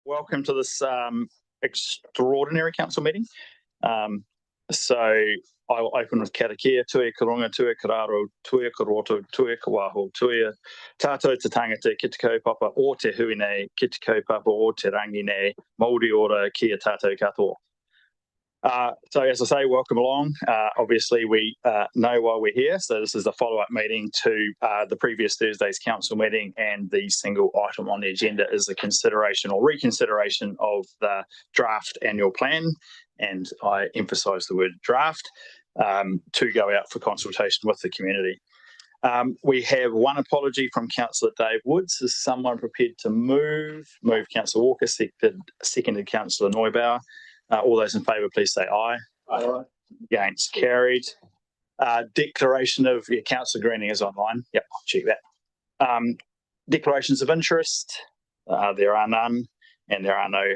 Welcome to this extraordinary council meeting. So I will open with karakia, tuia karunga, tuia kararo, tuia karoto, tuia kawaho, tuia tātou te tangata ki te kaupapa o te huine, ki te kaupapa o te rangine, Māori ora kia tātou katoa. So as I say, welcome along. Obviously, we know why we're here. So this is the follow-up meeting to the previous Thursday's council meeting, and the single item on the agenda is the consideration or reconsideration of the draft annual plan. And I emphasise the word draft to go out for consultation with the community. We have one apology from Councillor Dave Woods. Is someone prepared to move? Move Councillor Walker, seconded Councillor Neubauer. All those in favour, please say aye. Aye. Against, carried. Declaration of Councillor Greening is online. Yep, I'll check that. Declarations of interest. There are none, and there are no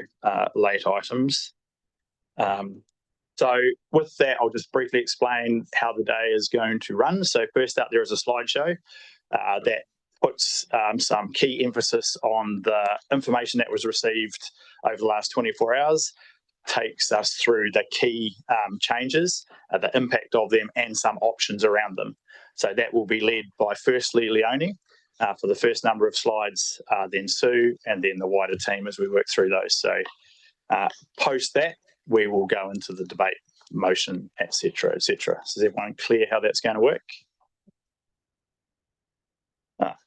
late items. So with that, I'll just briefly explain how the day is going to run. So first up, there is a slideshow that puts some key emphasis on the information that was received over the last 24 hours. Takes us through the key changes, the impact of them, and some options around them. So that will be led by firstly Leonie for the first number of slides, then Sue, and then the wider team as we work through those. So post that, we will go into the debate, motion, etc., etc. So is everyone clear how that's going to work?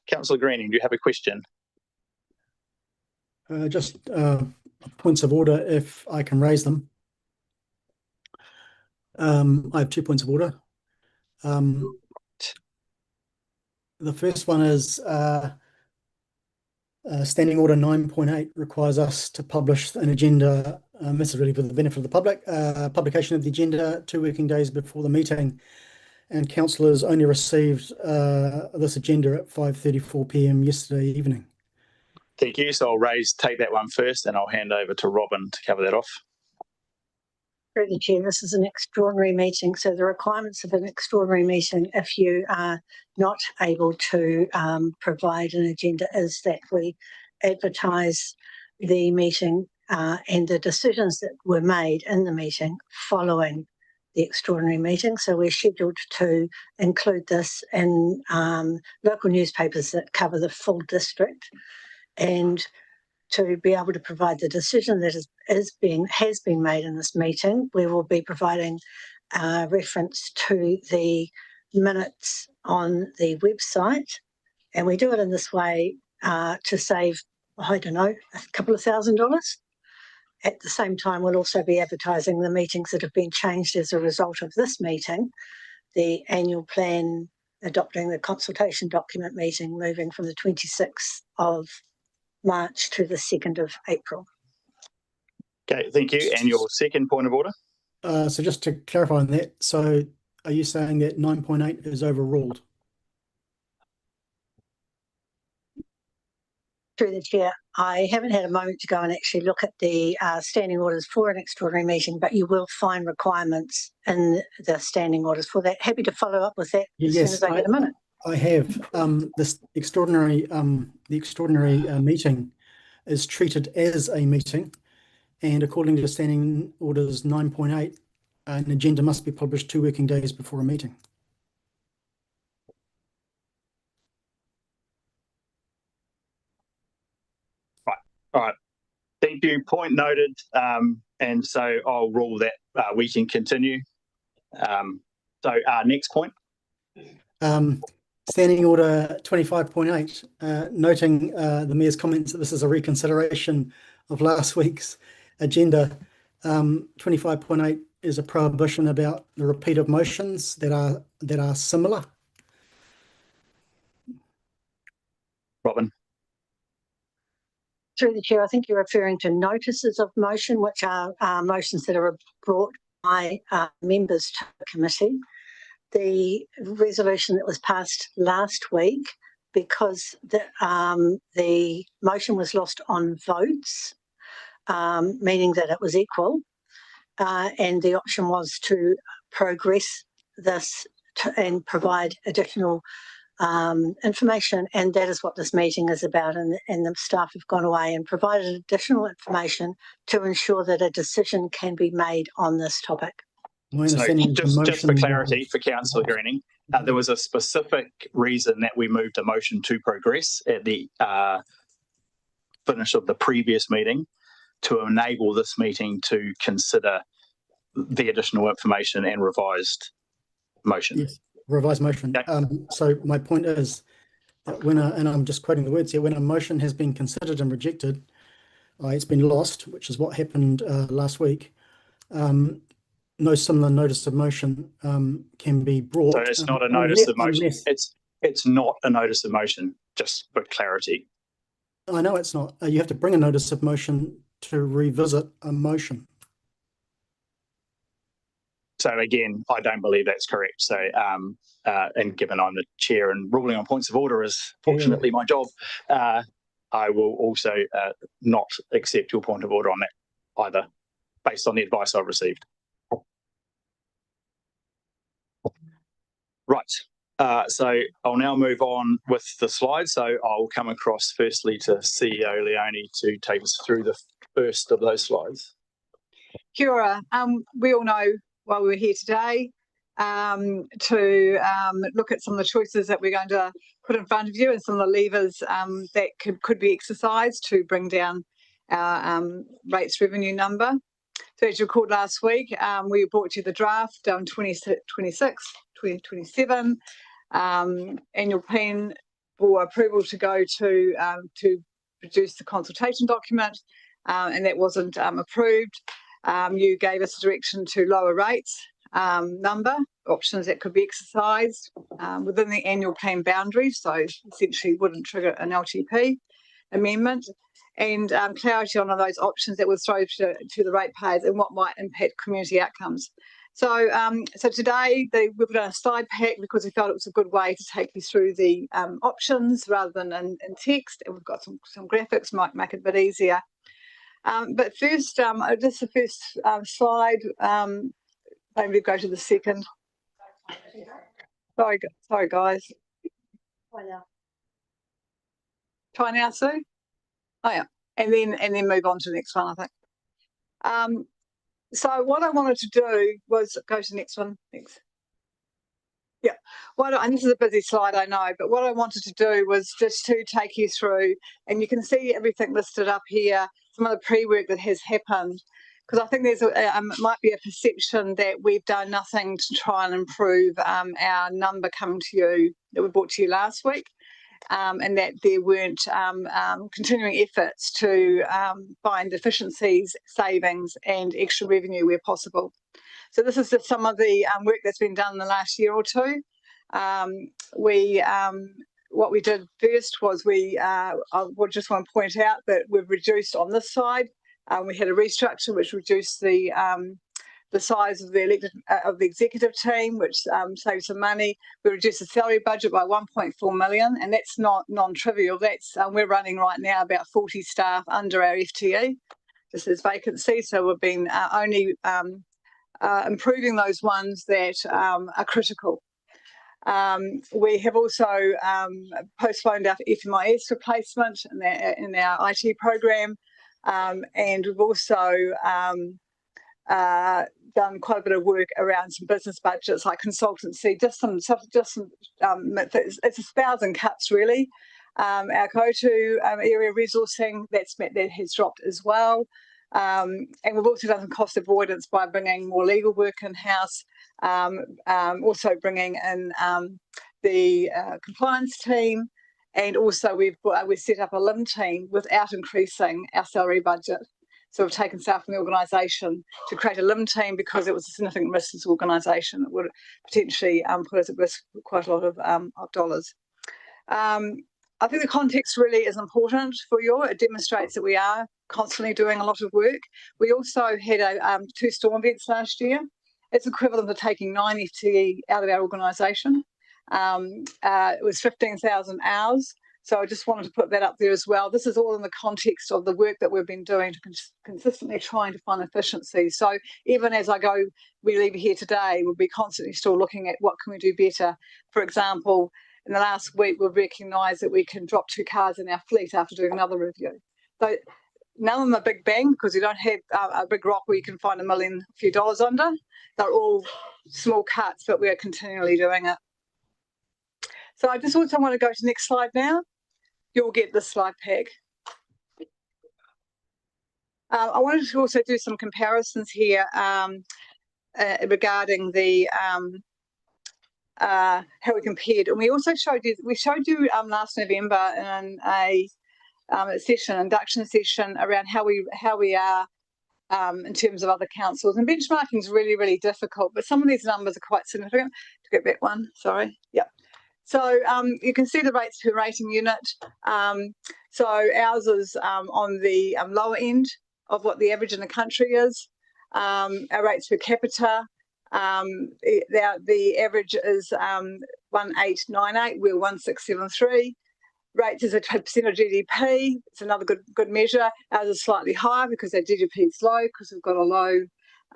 Councillor Greening, do you have a question? Just points of order, if I can raise them. I have 2 points of order. The first one is Standing Order 9.8 requires us to publish an agenda. This is really for the benefit of the public. Publication of the agenda 2 working days before the meeting, and councillors only received this agenda at 5:34 p.m. yesterday evening. Thank you. So I'll take that one first, and I'll hand over to Robin to cover that off. Through the Chair, this is an extraordinary meeting. So the requirements of an extraordinary meeting, if you are not able to provide an agenda, is that we advertise the meeting and the decisions that were made in the meeting following the extraordinary meeting. So we're scheduled to include this in local newspapers that cover the full district, and to be able to provide the decision that has been made in this meeting. We will be providing reference to the minutes on the website, and we do it in this way to save, I don't know, a couple of $1,000. At the same time, we'll also be advertising the meetings that have been changed as a result of this meeting, the annual plan, adopting the consultation document meeting, moving from the 26th of March to the 2nd of April. Okay, thank you. And your second point of order? So just to clarify on that, so are you saying that 9.8 is overruled? Through the Chair, I haven't had a moment to go and actually look at the standing orders for an extraordinary meeting, but you will find requirements in the standing orders for that. Happy to follow up with that as soon as I get a minute. I have. This extraordinary, the extraordinary meeting is treated as a meeting, and according to Standing Orders 9.8, an agenda must be published 2 working days before a meeting. Right. All right. Thank you. Point noted. And so I'll rule that we can continue. So next point. Standing Order 25.8, noting the Mayor's comments that this is a reconsideration of last week's agenda. 25.8 is a prohibition about the repeat of motions that are similar. Robin. Through the Chair, I think you're referring to notices of motion, which are motions that are brought by members to the committee. The resolution that was passed last week, because the motion was lost on votes, meaning that it was equal, and the option was to progress this and provide additional information, and that is what this meeting is about. And the staff have gone away and provided additional information to ensure that a decision can be made on this topic. My So understanding is the just for motion clarity for Councillor Greening, there was a specific reason that we moved a motion to progress at the finish of the previous meeting to enable this meeting to consider the additional information and revised motion. Yes, revised motion. Okay. So my point is that and I'm just quoting the words here, when a motion has been considered and rejected, it's been lost, which is what happened last week. No similar notice of motion can be brought. So it's not a notice of motion. Unless, it's not a notice of motion, just for clarity. I know it's not. You have to bring a notice of motion to revisit a motion. So again, I don't believe that's correct. So, and given I'm the chair and ruling on points of order is fortunately my job, I will also not accept your point of order on that either, based on the advice I've received. Right. So I'll now move on with the slides. So I'll come across firstly to CEO Leone to take us through the first of those slides. Kia ora. We all know why we're here today, to look at some of the choices that we're going to put in front of you and some of the levers that could be exercised to bring down our rates revenue number. So as you recalled last week, we brought you the draft 2026, 2027 annual plan for approval to go to produce the consultation document, and that wasn't approved. You gave us direction to lower rates number, options that could be exercised within the annual plan boundaries, so essentially wouldn't trigger an LTP amendment, and clarity on those options that would throw to the ratepayers and what might impact community outcomes. So, so today we've done a slide pack because we felt it was a good way to take you through the options rather than in text, and we've got some graphics, might make it a bit easier. But first, just the first slide, maybe go to the second. Sorry guys. Try now, Sue? Oh yeah, and then move on to the next one, I think. So what I wanted to do was go to the next one. Thanks. Yeah, and this is a busy slide, I know, but what I wanted to do was just to take you through, and you can see everything listed up here, some of the pre-work that has happened, because I think there's might be a perception that we've done nothing to try and improve our number coming to you that we brought to you last week, and that there weren't continuing efforts to find efficiencies, savings and extra revenue where possible. So this is just some of the work that's been done in the last year or two. What we did first was I would just want to point out that we've reduced on this side. We had a restructure which reduced the size of the executive team, which saved some money. We reduced the salary budget by 1.4 million, and that's not non-trivial. That's we're running right now about 40 staff under our FTE. This is vacancy, so we've been only improving those ones that are critical. We have also postponed our FMIS replacement in our IT program, and we've also done quite a bit of work around some business budgets like consultancy, it's 1,000 cuts really. Our go-to area resourcing, that has dropped as well. And we've also done some cost avoidance by bringing more legal work in-house, also bringing in the compliance team, and also we've set up a LIM team without increasing our salary budget. So we've taken staff from the organisation to create a LIM team because it was a significant risk to this organisation. It would potentially put us at risk for quite a lot of dollars. I think the context really is important for you. It demonstrates that we are constantly doing a lot of work. We also had 2 storm events last year. It's equivalent to taking 9 FTE out of our organisation. It was 15,000 hours. So I just wanted to put that up there as well. This is all in the context of the work that we've been doing to consistently trying to find efficiency. So even as we leave here today, we'll be constantly still looking at what can we do better. For example, in the last week we've recognised that we can drop 2 cars in our fleet after doing another review. So none of them are big bang because we don't have a big rock where you can find a few dollars under. They're all small cuts, but we are continually doing it. So I just also want to go to the next slide now. You'll get this slide pack. I wanted to also do some comparisons here regarding the how we compared, and we also showed you last November in a induction session around how we are in terms of other councils, and benchmarking is really difficult, but some of these numbers are quite significant. To get back one, sorry, yep. So you can see the rates per rating unit. So ours is on the lower end of what the average in the country is. Our rates per capita, the average is 1898, we're 1673. Rates as a percent of GDP, it's another good measure. Ours is slightly higher because our GDP is low because we've got a low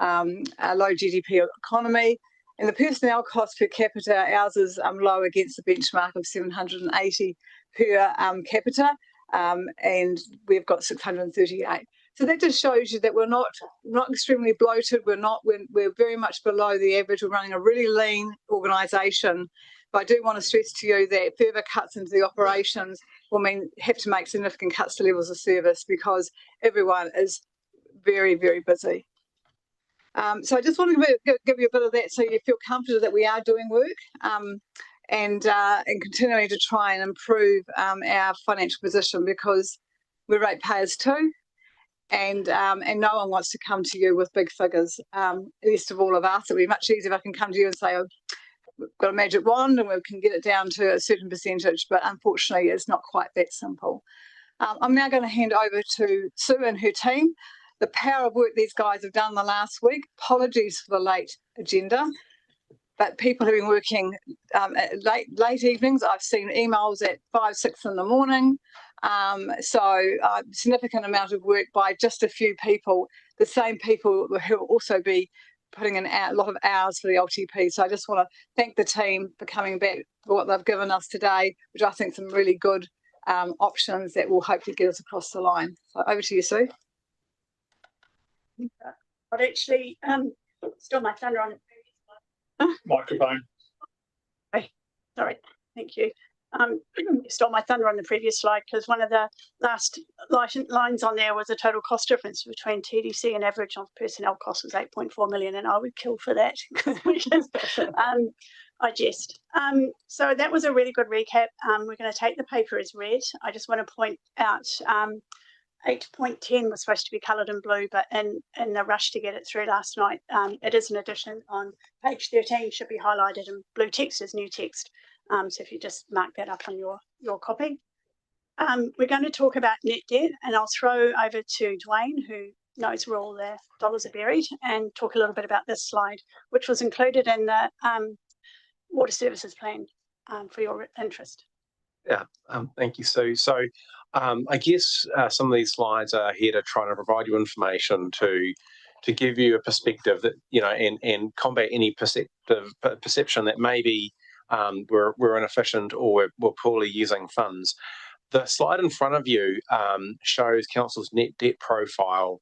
GDP economy. And the personnel cost per capita, ours is low against the benchmark of 780 per capita, and we've got 638. So that just shows you that we're not extremely bloated. We're very much below the average. We're running a really lean organisation. But I do want to stress to you that further cuts into the operations will mean have to make significant cuts to levels of service because everyone is very busy. So I just want to give you a bit of that so you feel comfortable that we are doing work and continuing to try and improve our financial position because we're ratepayers too, and no one wants to come to you with big figures. Least of all of us, it'd be much easier if I can come to you and say, oh, we've got a magic wand and we can get it down to a certain percentage, but unfortunately it's not quite that simple. I'm now going to hand over to Sue and her team. The power of work these guys have done the last week. Apologies for the late agenda, but people have been working late evenings. I've seen emails at 5, 6 in the morning. So significant amount of work by just a few people, the same people who will also be putting in a lot of hours for the LTP. So I just want to thank the team for coming back for what they've given us today, which I think some really good options that will hopefully get us across the line. So over to you, Sue. I'd actually stole my thunder on it. Microphone. Sorry, thank you. Stole my thunder on the previous slide because one of the last lines on there was a total cost difference between TDC and average of personnel costs was 8.4 million, and I would kill for that. I jest. So that was a really good recap. We're going to take the paper as read. I just want to point out 8.10 was supposed to be coloured in blue, but in the rush to get it through last night, it is an addition on page 13, should be highlighted in blue text as new text. So if you just mark that up on your copy. We're going to talk about net debt, and I'll throw over to Dwayne, who knows where all the dollars are buried, and talk a little bit about this slide, which was included in the water services plan for your interest. Yeah, thank you, Sue. So I guess some of these slides are here to try to provide you information to give you a perspective that, you know, and combat any perception that maybe we're inefficient or we're poorly using funds. The slide in front of you shows Council's net debt profile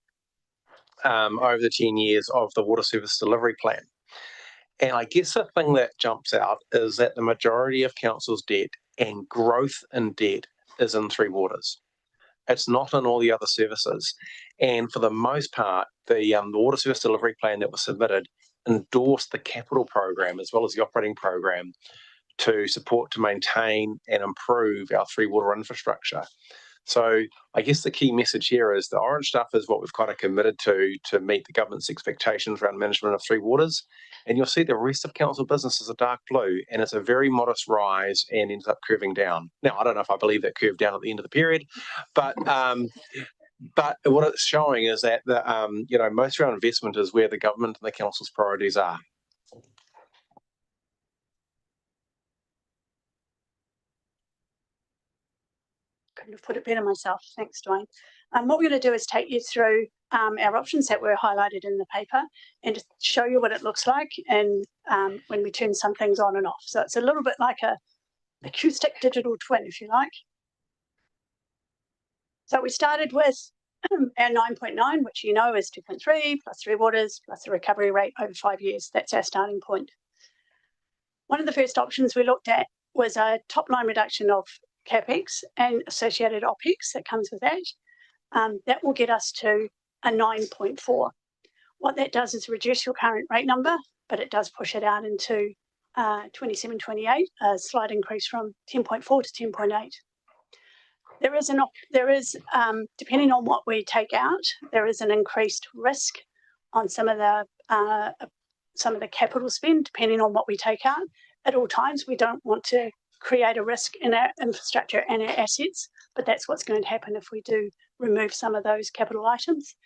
over the 10 years of the water service delivery plan. And I guess the thing that jumps out is that the majority of Council's debt and growth in debt is in Three Waters. It's not in all the other services. And for the most part, the water service delivery plan that was submitted endorsed the capital program as well as the operating program to support, to maintain and improve our Three Water infrastructure. So I guess the key message here is the orange stuff is what we've kind of committed to meet the government's expectations around management of Three Waters. And you'll see the rest of council business is a dark blue, and it's a very modest rise and ends up curving down. Now, I don't know if I believe that curved down at the end of the period, but what it's showing is that you know, most of our investment is where the government and the council's priorities are. Couldn't have put it better myself. Thanks, Dwayne. What we're going to do is take you through our options that were highlighted in the paper and just show you what it looks like and when we turn some things on and off. So it's a little bit like a acoustic digital twin, if you like. So we started with our 9.9, which you know is 2.3 plus 3 waters plus the recovery rate over 5 years. That's our starting point. One of the first options we looked at was a top line reduction of CapEx and associated OpEx that comes with that. That will get us to a 9.4. What that does is reduce your current rate number, but it does push it out into 27-28, a slight increase from 10.4 to 10.8. There is, depending on what we take out, there is an increased risk on some of the capital spend, depending on what we take out. At all times, we don't want to create a risk in our infrastructure and our assets, but that's what's going to happen if we do remove some of those capital items.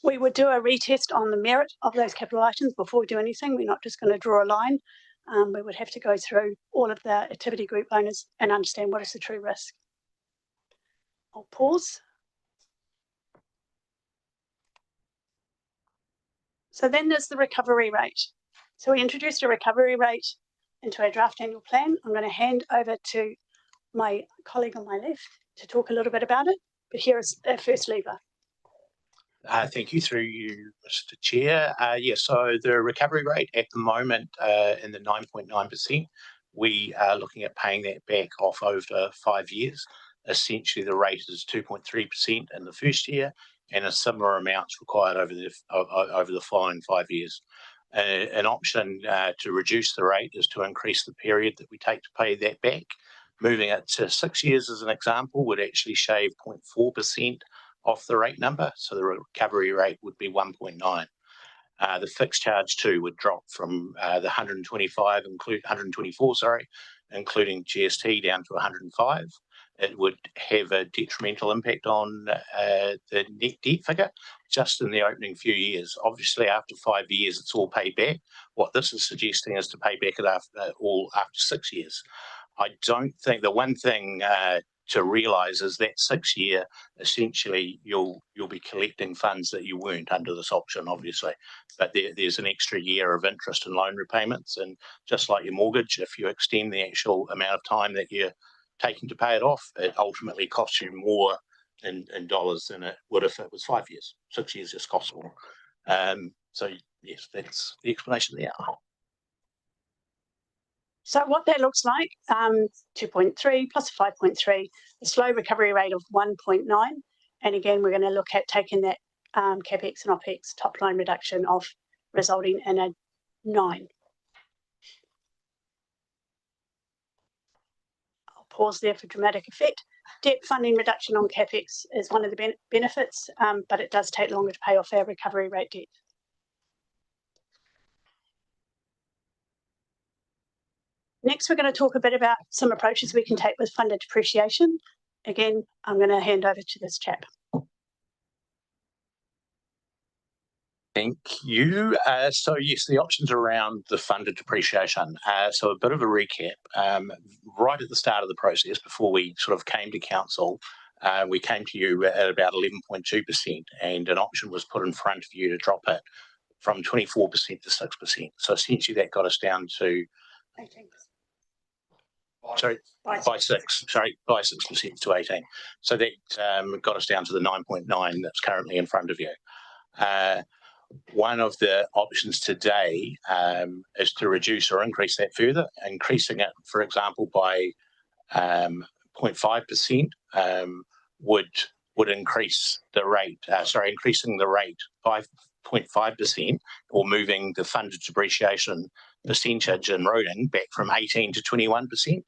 We would do a retest on the merit of those capital items before we do anything. We're not just going to draw a line. We would have to go through all of the activity group owners and understand what is the true risk. I'll pause. So then there's the recovery rate. So we introduced a recovery rate into our draft annual plan. I'm going to hand over to my colleague on my left to talk a little bit about it. But here is our first lever. Thank you, through you, Mr. Chair. So the recovery rate at the moment in the 9.9%, we are looking at paying that back off over 5 years. Essentially, the rate is 2.3% in the first year, and a similar amount required over the following 5 years. An option to reduce the rate is to increase the period that we take to pay that back. Moving it to 6 years, as an example, would actually shave 0.4% off the rate number, so the recovery rate would be 1.9. The fixed charge too would drop from the 124, including GST, down to 105. It would have a detrimental impact on the net debt figure just in the opening few years. Obviously, after 5 years, it's all paid back. What this is suggesting is to pay back it after 6 years. I don't think the one thing to realise is that 6 year, essentially, you'll be collecting funds that you weren't under this option, obviously. But there's an extra year of interest and loan repayments, and just like your mortgage, if you extend the actual amount of time that you're taking to pay it off, it ultimately costs you more in dollars than it would if it was 5 years. 6 years just costs more. So yes, that's the explanation there. So what that looks like, 2.3 plus 5.3, a slow recovery rate of 1.9. And again, we're going to look at taking that CapEx and OpEx top line reduction off, resulting in a 9. I'll pause there for dramatic effect. Debt funding reduction on CapEx is one of the benefits, but it does take longer to pay off our recovery rate debt. Next, we're going to talk a bit about some approaches we can take with funded depreciation. Again, I'm going to hand over to this chap. Thank you. So yes, the options around the funded depreciation. So a bit of a recap. Right at the start of the process, before we sort of came to council, we came to you at about 11.2%, and an option was put in front of you to drop it from 24% to 6%. So essentially that got us down to 18%. Sorry, by 6% to 18. So that got us down to the 9.9 that's currently in front of you. One of the options today is to reduce or increase that further, increasing it, for example, by 0.5% would increase the rate, increasing the rate by 0.5%, or moving the funded depreciation percentage in roading back from 18 to 21%,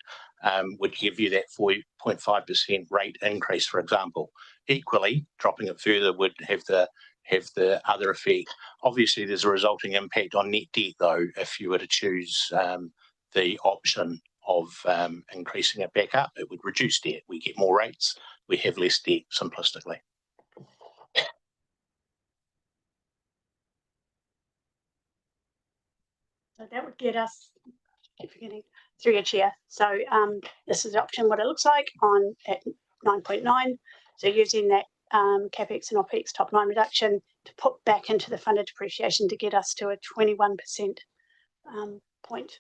would give you that 4.5% rate increase, for example. Equally, dropping it further would have the other effect. Obviously, there's a resulting impact on net debt, though, if you were to choose the option of increasing it back up. It would reduce debt. We get more rates. We have less debt, simplistically. So that would get us, keep forgetting, through your chair. So this is the option, what it looks like at 9.9. So using that CapEx and OpEx top line reduction to put back into the funded depreciation to get us to a 21% point.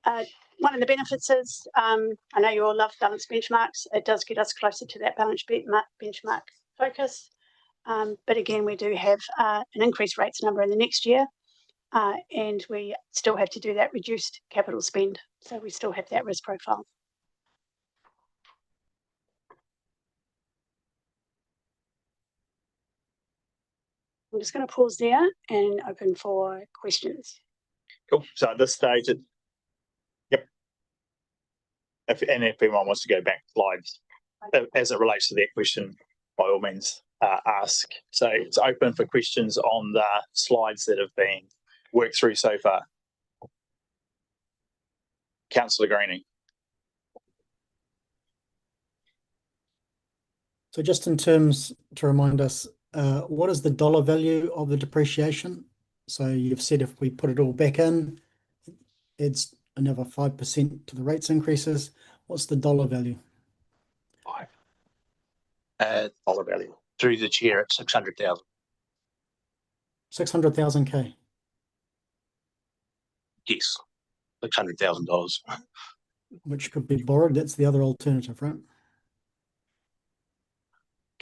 One of the benefits is, I know you all love balanced benchmarks. It does get us closer to that balanced benchmark focus. But again, we do have an increased rates number in the next year, and we still have to do that reduced capital spend. So we still have that risk profile. I'm just going to pause there and open for questions. Cool. So at this stage, yep. If anyone wants to go back slides as it relates to that question, by all means, ask. So it's open for questions on the slides that have been worked through so far. Councillor Greening. So just in terms to remind us, what is the dollar value of the depreciation? So you've said if we put it all back in, it's another 5% to the rates increases. What's the dollar value? 5. Dollar value. Through the chair at 600,000. 600,000 K. Yes, $600,000. Which could be borrowed. That's the other alternative, right?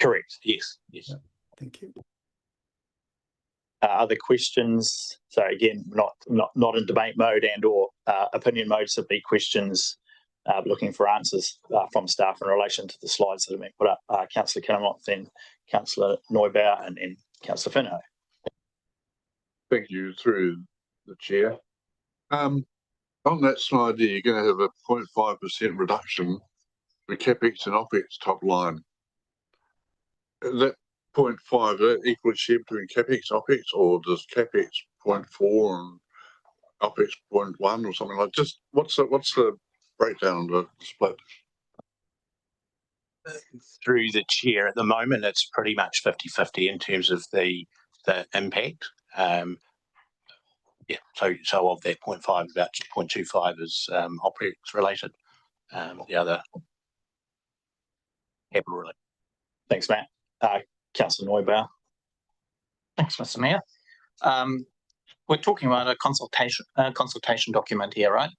Correct. Yes. Yes. Yep. Thank you. Other questions? So again, not in debate mode and or opinion mode, simply questions, looking for answers from staff in relation to the slides that have been put up. Councillor Kinnamock, then Councillor Neubauer, and then Councillor Finho. Thank you, through the chair. On that slide there, you're going to have a 0.5% reduction for CapEx and OpEx top line. That 0.5, that equals share between CapEx, OpEx, or does CapEx 0.4 and OpEx 0.1 or something like? Just what's the breakdown of the split? Through the chair, at the moment, it's pretty much 50-50 in terms of the impact. Yeah, so of that 0.5, about 0.25 is OpEx related. The other capital related. Thanks, Matt. Councillor Neubauer. Thanks, Mr. Mayor. We're talking about a consultation document here, right?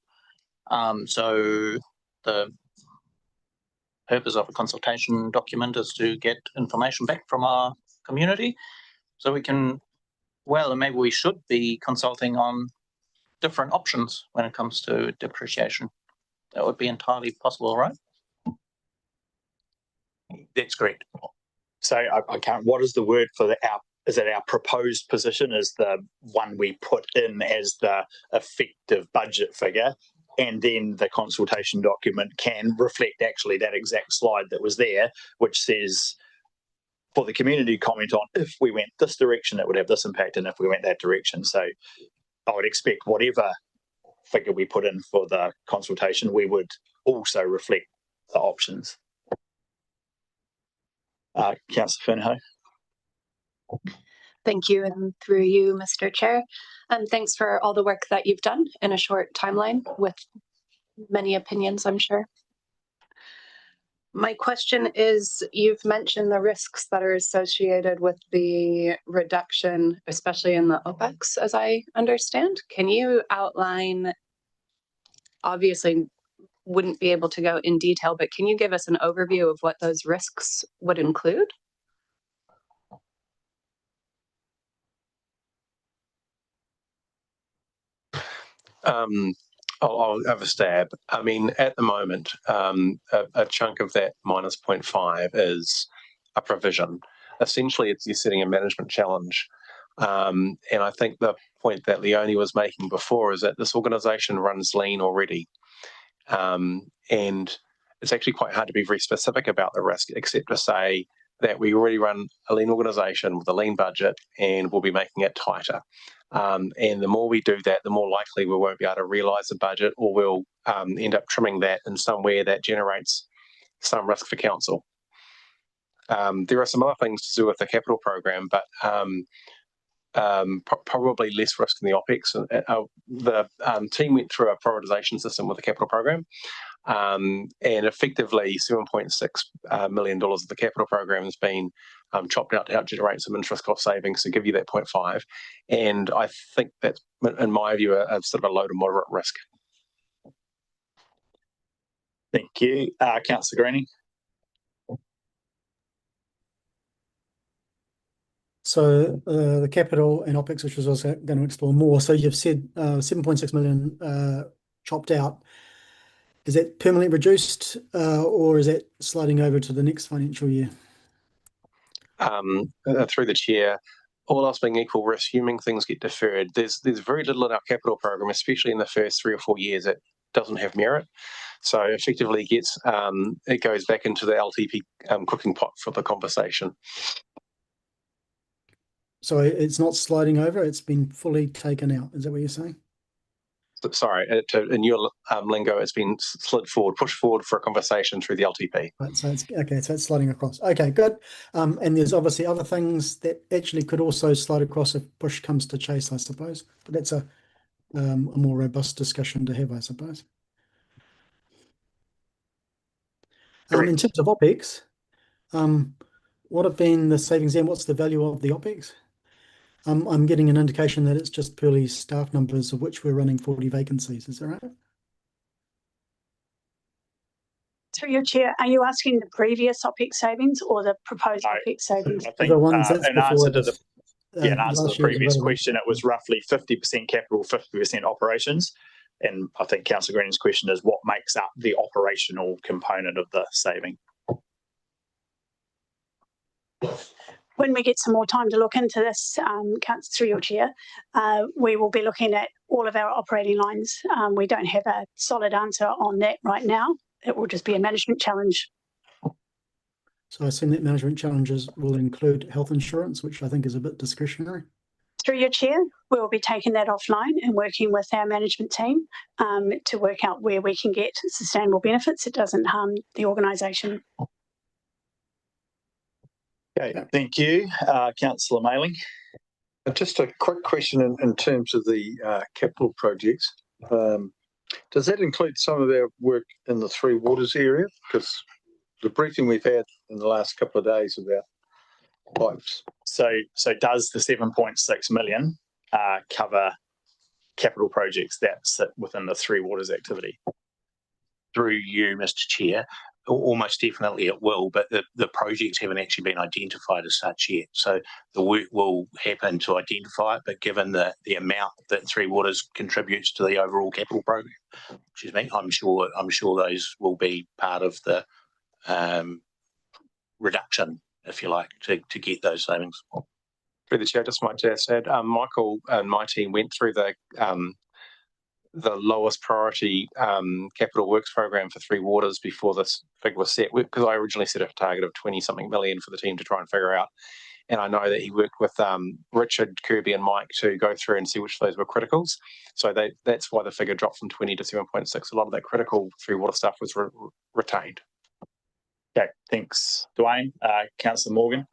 So the purpose of a consultation document is to get information back from our community, so we can, well, maybe we should be consulting on different options when it comes to depreciation. That would be entirely possible, right? That's correct. So I can't. What is the word for is it our proposed position is the one we put in as the effective budget figure, and then the consultation document can reflect actually that exact slide that was there, which says for the community to comment on, if we went this direction, it would have this impact, and if we went that direction. So I would expect whatever figure we put in for the consultation, we would also reflect the options. Councillor Finho. Thank you, and through you, Mr. Chair. And thanks for all the work that you've done in a short timeline with many opinions, I'm sure. My question is, you've mentioned the risks that are associated with the reduction, especially in the OPEX, as I understand. Can you outline, obviously wouldn't be able to go in detail, but can you give us an overview of what those risks would include? I'll have a stab. I mean, at the moment, a chunk of that minus 0.5 is a provision. Essentially, you're setting a management challenge. And I think the point that Leonie was making before is that this organisation runs lean already. And it's actually quite hard to be very specific about the risk, except to say that we already run a lean organisation with a lean budget, and we'll be making it tighter. And the more we do that, the more likely we won't be able to realise the budget, or we'll end up trimming that in somewhere that generates some risk for council. There are some other things to do with the capital program, but probably less risk in the OPEX. The team went through a prioritisation system with the capital program, and effectively $7.6 million of the capital program has been chopped out to help generate some interest cost savings to give you that 0.5. And I think that's, in my view, a sort of a low to moderate risk. Thank you. Councillor Greening. So the capital and OPEX, which was also going to explore more. So you've said 7.6 million chopped out. Is that permanently reduced or is that sliding over to the next financial year? Through the chair, all else being equal, we're assuming things get deferred. There's very little in our capital program, especially in the first 3 or 4 years, that doesn't have merit. So effectively it goes back into the LTP cooking pot for the conversation. So it's not sliding over, it's been fully taken out. Is that what you're saying? Sorry, in your lingo, it's been pushed forward for a conversation through the LTP. Right, so it's okay, so it's sliding across. Okay, good. And there's obviously other things that actually could also slide across if push comes to chase, I suppose. But that's a more robust discussion to have, I suppose. In terms of OPEX, what have been the savings and what's the value of the OPEX? I'm getting an indication that it's just purely staff numbers, of which we're running 40 vacancies. Is that right? Through your chair, are you asking the previous OPEX savings or the proposed OPEX savings? I think The ones that's in answer to before in answer to last the year's previous irrelevant. question, it was roughly 50% capital, 50% operations. And I think Councillor Greening's question is what makes up the operational component of the saving? When we get some more time to look into this, through your chair, we will be looking at all of our operating lines. We don't have a solid answer on that right now. It will just be a management challenge. So I assume that management challenges will include health insurance, which I think is a bit discretionary. Through your chair, we will be taking that offline and working with our management team to work out where we can get sustainable benefits. It doesn't harm the organisation. Okay, thank you. Councillor Mailing. Just a quick question in terms of the capital projects. Does that include some of our work in the Three Waters area? Because the briefing we've had in the last couple of days about pipes. So does the 7.6 million cover capital projects that sit within the Three Waters activity? Through you, Mr. Chair, almost definitely it will, but the projects haven't actually been identified as such yet. So the work will happen to identify it, but given the amount that Three Waters contributes to the overall capital program, I'm sure those will be part of the reduction, if you like, to get those savings. Through the chair, I just might just add, Michael and my team went through the lowest priority capital works program for Three Waters before this figure was set, because I originally set a target of 20-something million for the team to try and figure out. And I know that he worked with Richard, Kirby and Mike to go through and see which of those were criticals. So that's why the figure dropped from 20 to 7.6. A lot of that critical Three Water stuff was retained. Okay, thanks, Dwayne. Councillor Morgan.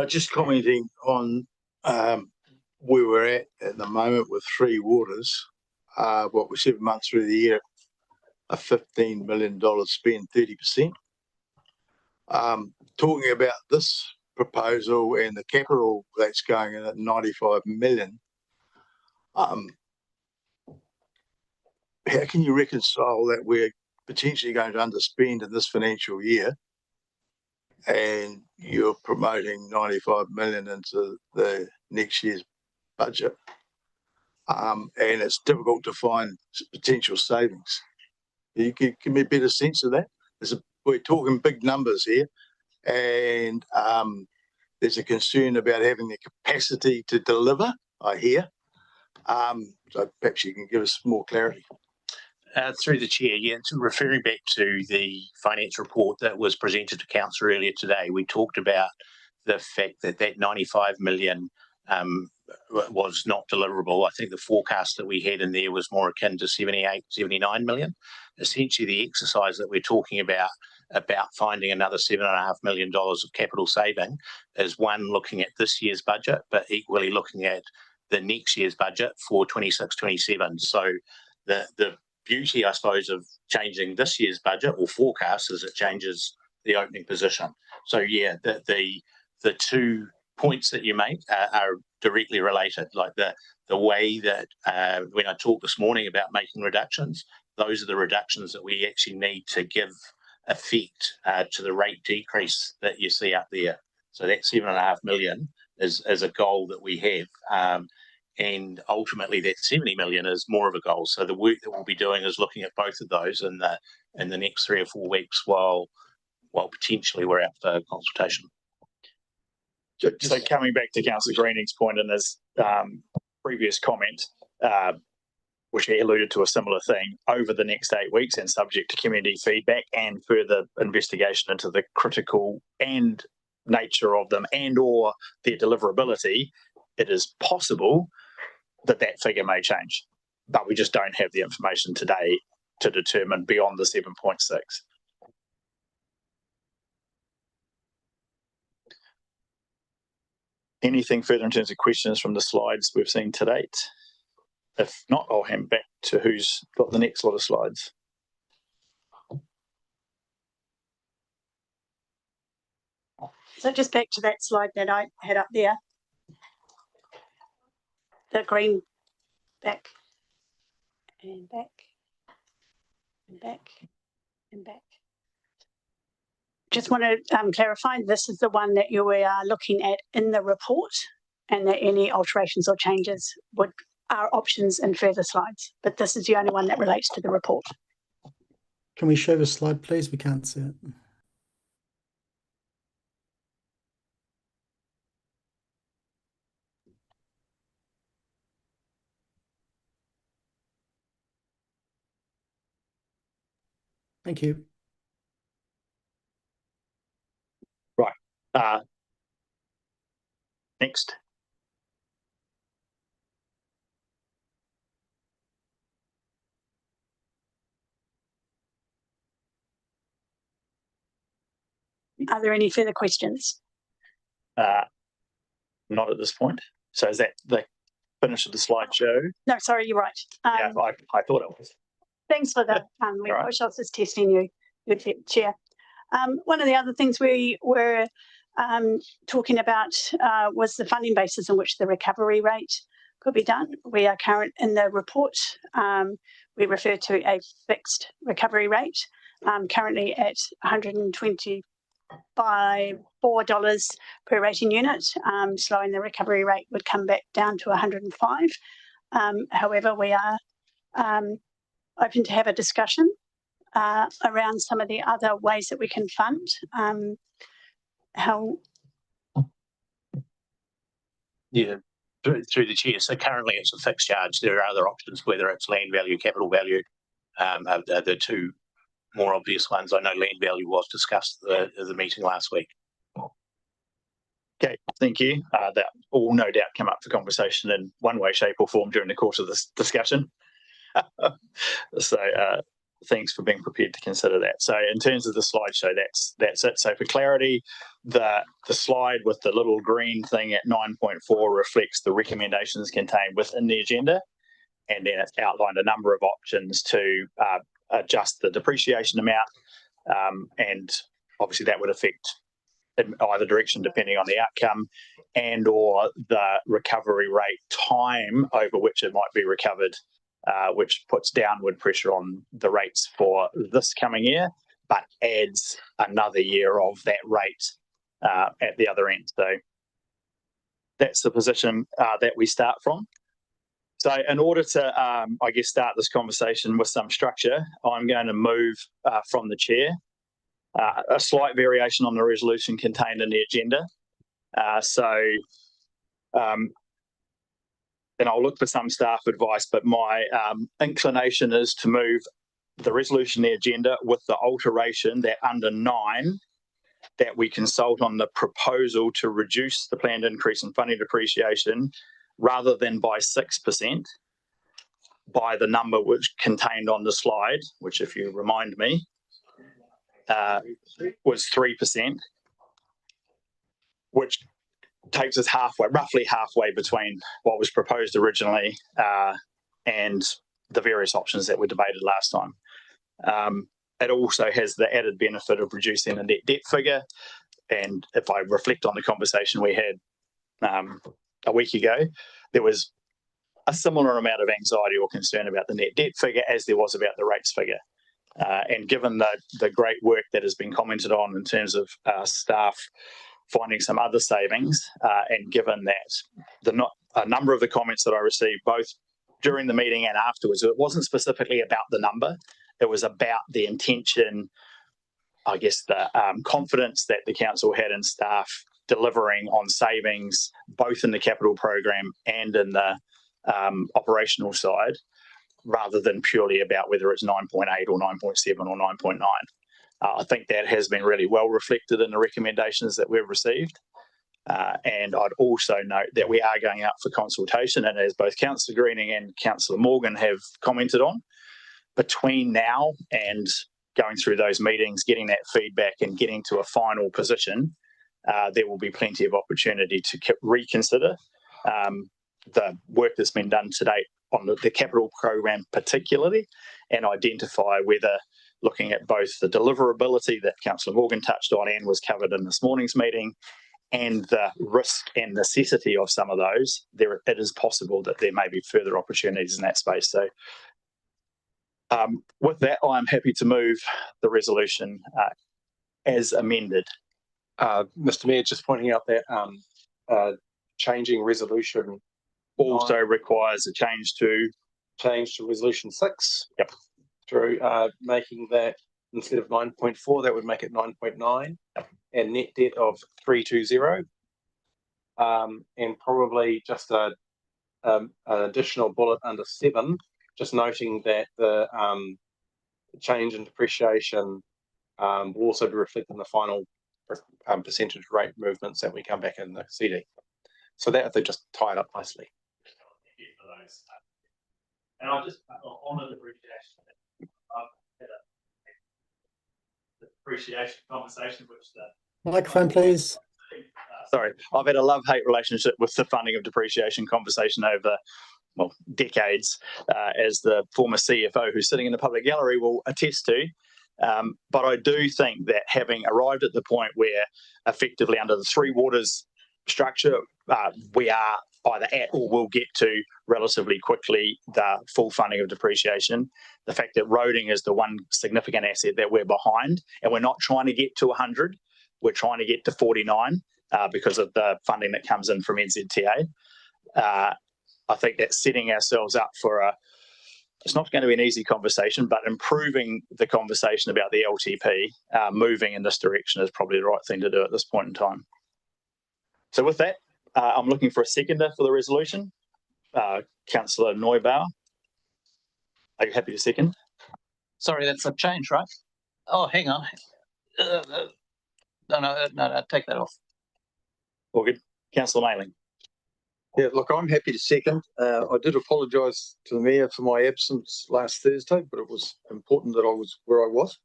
Just commenting on where we're at the moment with Three Waters. What we're 7 months through the year, a $15 million spend, 30%. Talking about this proposal and the capital that's going in at 95 million, how can you reconcile that we're potentially going to underspend in this financial year and you're promoting 95 million into the next year's budget? And it's difficult to find potential savings. You can give me a better sense of that. We're talking big numbers here, and there's a concern about having the capacity to deliver, I hear. So perhaps you can give us more clarity. Through the chair, referring back to the finance report that was presented to council earlier today, we talked about the fact that 95 million was not deliverable. I think the forecast that we had in there was more akin to 78, 79 million. Essentially, the exercise that we're talking about finding another $7.5 million of capital saving is one, looking at this year's budget, but equally looking at the next year's budget for 26-27. So the beauty, I suppose, of changing this year's budget or forecast is it changes the opening position. So yeah, the 2 points that you make are directly related. Like the way that when I talked this morning about making reductions, those are the reductions that we actually need to give effect to the rate decrease that you see up there. So that 7.5 million is a goal that we have. And ultimately that 70 million is more of a goal. So the work that we'll be doing is looking at both of those in the next 3 or 4 weeks while potentially we're out for consultation. So coming back to Councillor Greening's point in his previous comment, which he alluded to a similar thing, over the next 8 weeks and subject to community feedback and further investigation into the critical and nature of them and or their deliverability, it is possible that figure may change. But we just don't have the information today to determine beyond the 7.6. Anything further in terms of questions from the slides we've seen to date? If not, I'll hand back to who's got the next lot of slides. So just back to that slide that I had up there, the green back and back and back and back. Just want to clarify, this is the one that you are looking at in the report, and that any alterations or changes are options in further slides, but this is the only one that relates to the report. Can we show the slide, please? We can't see it. Thank you. Right. Next. Are there any further questions? Not at this point. So is that the finish of the slideshow? No, sorry, you're right. Yeah, I thought it was. Thanks for the Right. I was just testing you, good Chair. One of the other things we were talking about was the funding basis in which the recovery rate could be done. We are current in the report. We refer to a fixed recovery rate, currently at $125 $4 per rating unit. Slowing the recovery rate would come back down to 105. However, we are open to have a discussion around some of the other ways that we can fund. Yeah, through the chair. So currently it's a fixed charge. There are other options, whether it's land value, capital value, are the two more obvious ones. I know land value was discussed at the meeting last week. Okay, thank you. That will no doubt come up for conversation in one way, shape or form during the course of this discussion. So thanks for being prepared to consider that. So in terms of the slideshow, that's it. So for clarity, the slide with the little green thing at 9.4 reflects the recommendations contained within the agenda. And then it's outlined a number of options to adjust the depreciation amount. And obviously that would affect in either direction depending on the outcome and or the recovery rate time over which it might be recovered, which puts downward pressure on the rates for this coming year, but adds another year of that rate at the other end. So that's the position that we start from. So in order to, I guess, start this conversation with some structure, I'm going to move from the chair. A slight variation on the resolution contained in the agenda. And I'll look for some staff advice, but my inclination is to move the resolution in the agenda with the alteration that under 9, that we consult on the proposal to reduce the planned increase in funding depreciation rather than by 6%, by the number which contained on the slide, which if you remind me, was 3%, which takes us roughly halfway between what was proposed originally and the various options that were debated last time. It also has the added benefit of reducing the net debt figure. And if I reflect on the conversation we had a week ago, there was a similar amount of anxiety or concern about the net debt figure as there was about the rates figure. And given the great work that has been commented on in terms of staff finding some other savings, and given that a number of the comments that I received both during the meeting and afterwards, it wasn't specifically about the number, it was about the intention, I guess the confidence that the council had in staff delivering on savings, both in the capital program and in the operational side, rather than purely about whether it's 9.8 or 9.7 or 9.9. I think that has been really well reflected in the recommendations that we've received. And I'd also note that we are going out for consultation, and as both Councillor Greening and Councillor Morgan have commented on, between now and going through those meetings, getting that feedback and getting to a final position, there will be plenty of opportunity to reconsider the work that's been done to date on the capital program particularly, and identify whether, looking at both the deliverability that Councillor Morgan touched on and was covered in this morning's meeting, and the risk and necessity of some of those, it is possible that there may be further opportunities in that space. So with that, I'm happy to move the resolution as amended. Mr. Mayor, just pointing out that changing resolution Also requires a change to resolution 6. Yep. Through making that instead of 9.4, that would make it 9.9, and net debt of 320. And probably just an additional bullet under 7, just noting that the change in depreciation will also be reflected in the final percentage rate movements that we come back in the CD. So that they just tie it up nicely. And I'll just honour the appreciation. I've had a appreciation conversation with the Microphone, please. Sorry, I've had a love-hate relationship with the funding of depreciation conversation over, well, decades, as the former CFO who's sitting in the public gallery will attest to. But I do think that having arrived at the point where effectively under the Three Waters structure, we are either at or will get to relatively quickly the full funding of depreciation. The fact that roading is the one significant asset that we're behind, and we're not trying to get to 100, we're trying to get to 49 because of the funding that comes in from NZTA. I think that's setting ourselves up for it's not going to be an easy conversation, but improving the conversation about the LTP, moving in this direction is probably the right thing to do at this point in time. So with that, I'm looking for a seconder for the resolution. Councillor Neubauer, are you happy to second? Sorry, that's a change, right? Oh, hang on. No, take that off. All good. Councillor Mayling. Yeah, look, I'm happy to second. I did apologise to the Mayor for my absence last Thursday, but it was important that I was where I was.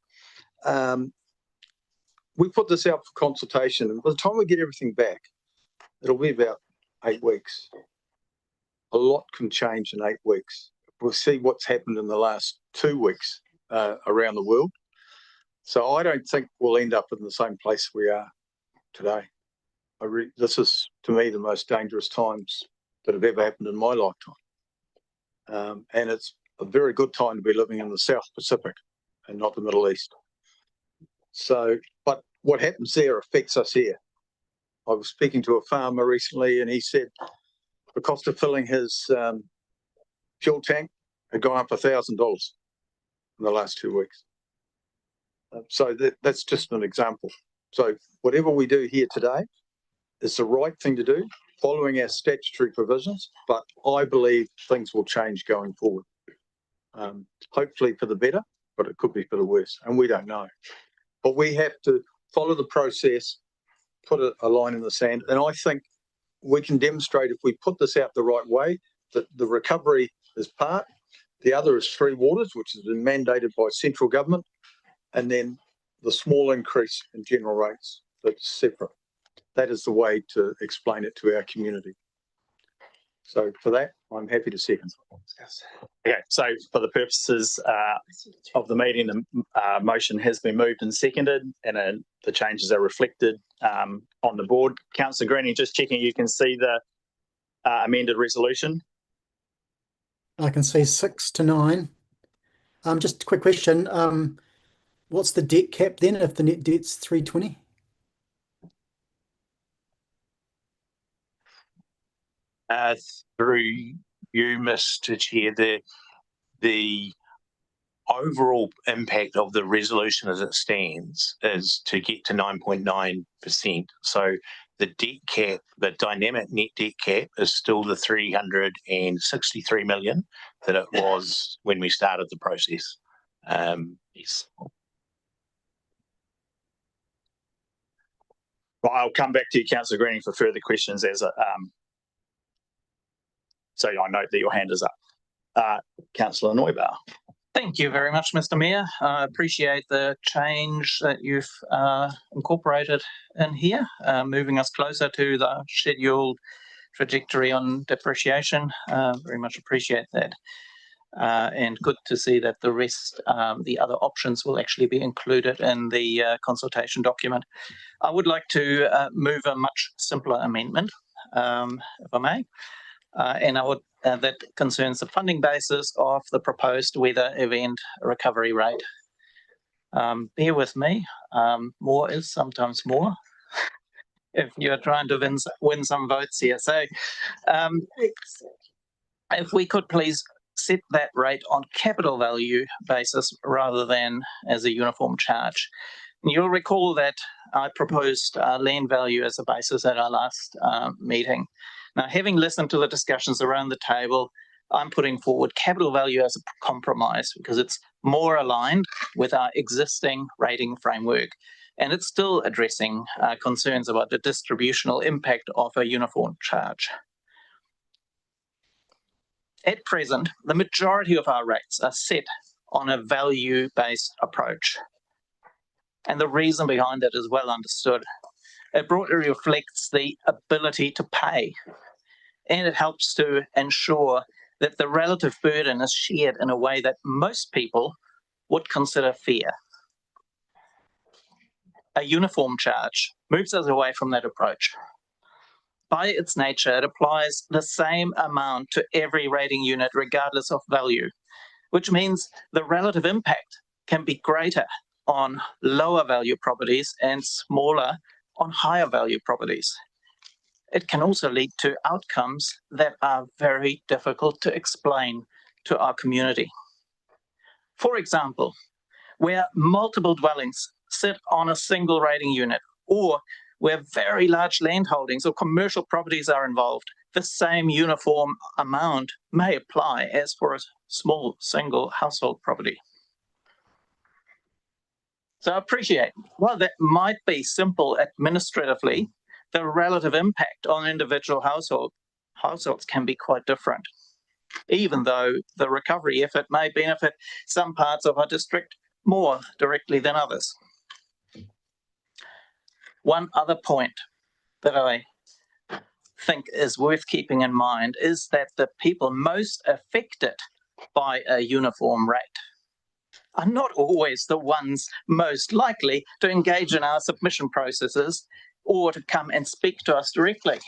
We put this out for consultation, and by the time we get everything back, it'll be about 8 weeks. A lot can change in 8 weeks. We'll see what's happened in the last 2 weeks around the world. So I don't think we'll end up in the same place we are today. This is, to me, the most dangerous times that have ever happened in my lifetime. And it's a very good time to be living in the South Pacific and not the Middle East. So, but what happens there affects us here. I was speaking to a farmer recently, and he said the cost of filling his fuel tank had gone up $1,000 in the last 2 weeks. So that's just an example. So whatever we do here today is the right thing to do, following our statutory provisions, but I believe things will change going forward. Hopefully for the better, but it could be for the worse, and we don't know. But we have to follow the process, put a line in the sand, and I think we can demonstrate if we put this out the right way that the recovery is part, the other is Three Waters, which has been mandated by central government, and then the small increase in general rates that's separate. That is the way to explain it to our community. So for that, I'm happy to second. Okay, so for the purposes of the meeting, the motion has been moved and seconded, and the changes are reflected on the board. Councillor Greening, just checking you can see the amended resolution. I can see 6 to 9. Just a quick question. What's the debt cap then if the net debt's 320? Through you, Mr. Chair, the overall impact of the resolution as it stands is to get to 9.9%. So the debt cap, the dynamic net debt cap, is still the 363 million that it was when we started the process. Yes. Well, I'll come back to you, Councillor Greening, for further questions as so I note that your hand is up. Councillor Neubauer. Thank you very much, Mr. Mayor. I appreciate the change that you've incorporated in here, moving us closer to the scheduled trajectory on depreciation. Very much appreciate that. And good to see that the rest, the other options will actually be included in the consultation document. I would like to move a much simpler amendment, if I may. And I would that concerns the funding basis of the proposed weather event recovery rate. Bear with me, more is sometimes more if you're trying to win some votes here. So if we could please set that rate on capital value basis rather than as a uniform charge. And you'll recall that I proposed land value as a basis at our last meeting. Now, having listened to the discussions around the table, I'm putting forward capital value as a compromise because it's more aligned with our existing rating framework, and it's still addressing concerns about the distributional impact of a uniform charge. At present, the majority of our rates are set on a value-based approach, and the reason behind it is well understood. It broadly reflects the ability to pay, and it helps to ensure that the relative burden is shared in a way that most people would consider fair. A uniform charge moves us away from that approach. By its nature, it applies the same amount to every rating unit regardless of value, which means the relative impact can be greater on lower value properties and smaller on higher value properties. It can also lead to outcomes that are very difficult to explain to our community. For example, where multiple dwellings sit on a single rating unit, or where very large land holdings or commercial properties are involved, the same uniform amount may apply as for a small single household property. So I appreciate, while that might be simple administratively, the relative impact on individual households can be quite different, even though the recovery effort may benefit some parts of our district more directly than others. One other point that I think is worth keeping in mind is that the people most affected by a uniform rate are not always the ones most likely to engage in our submission processes or to come and speak to us directly.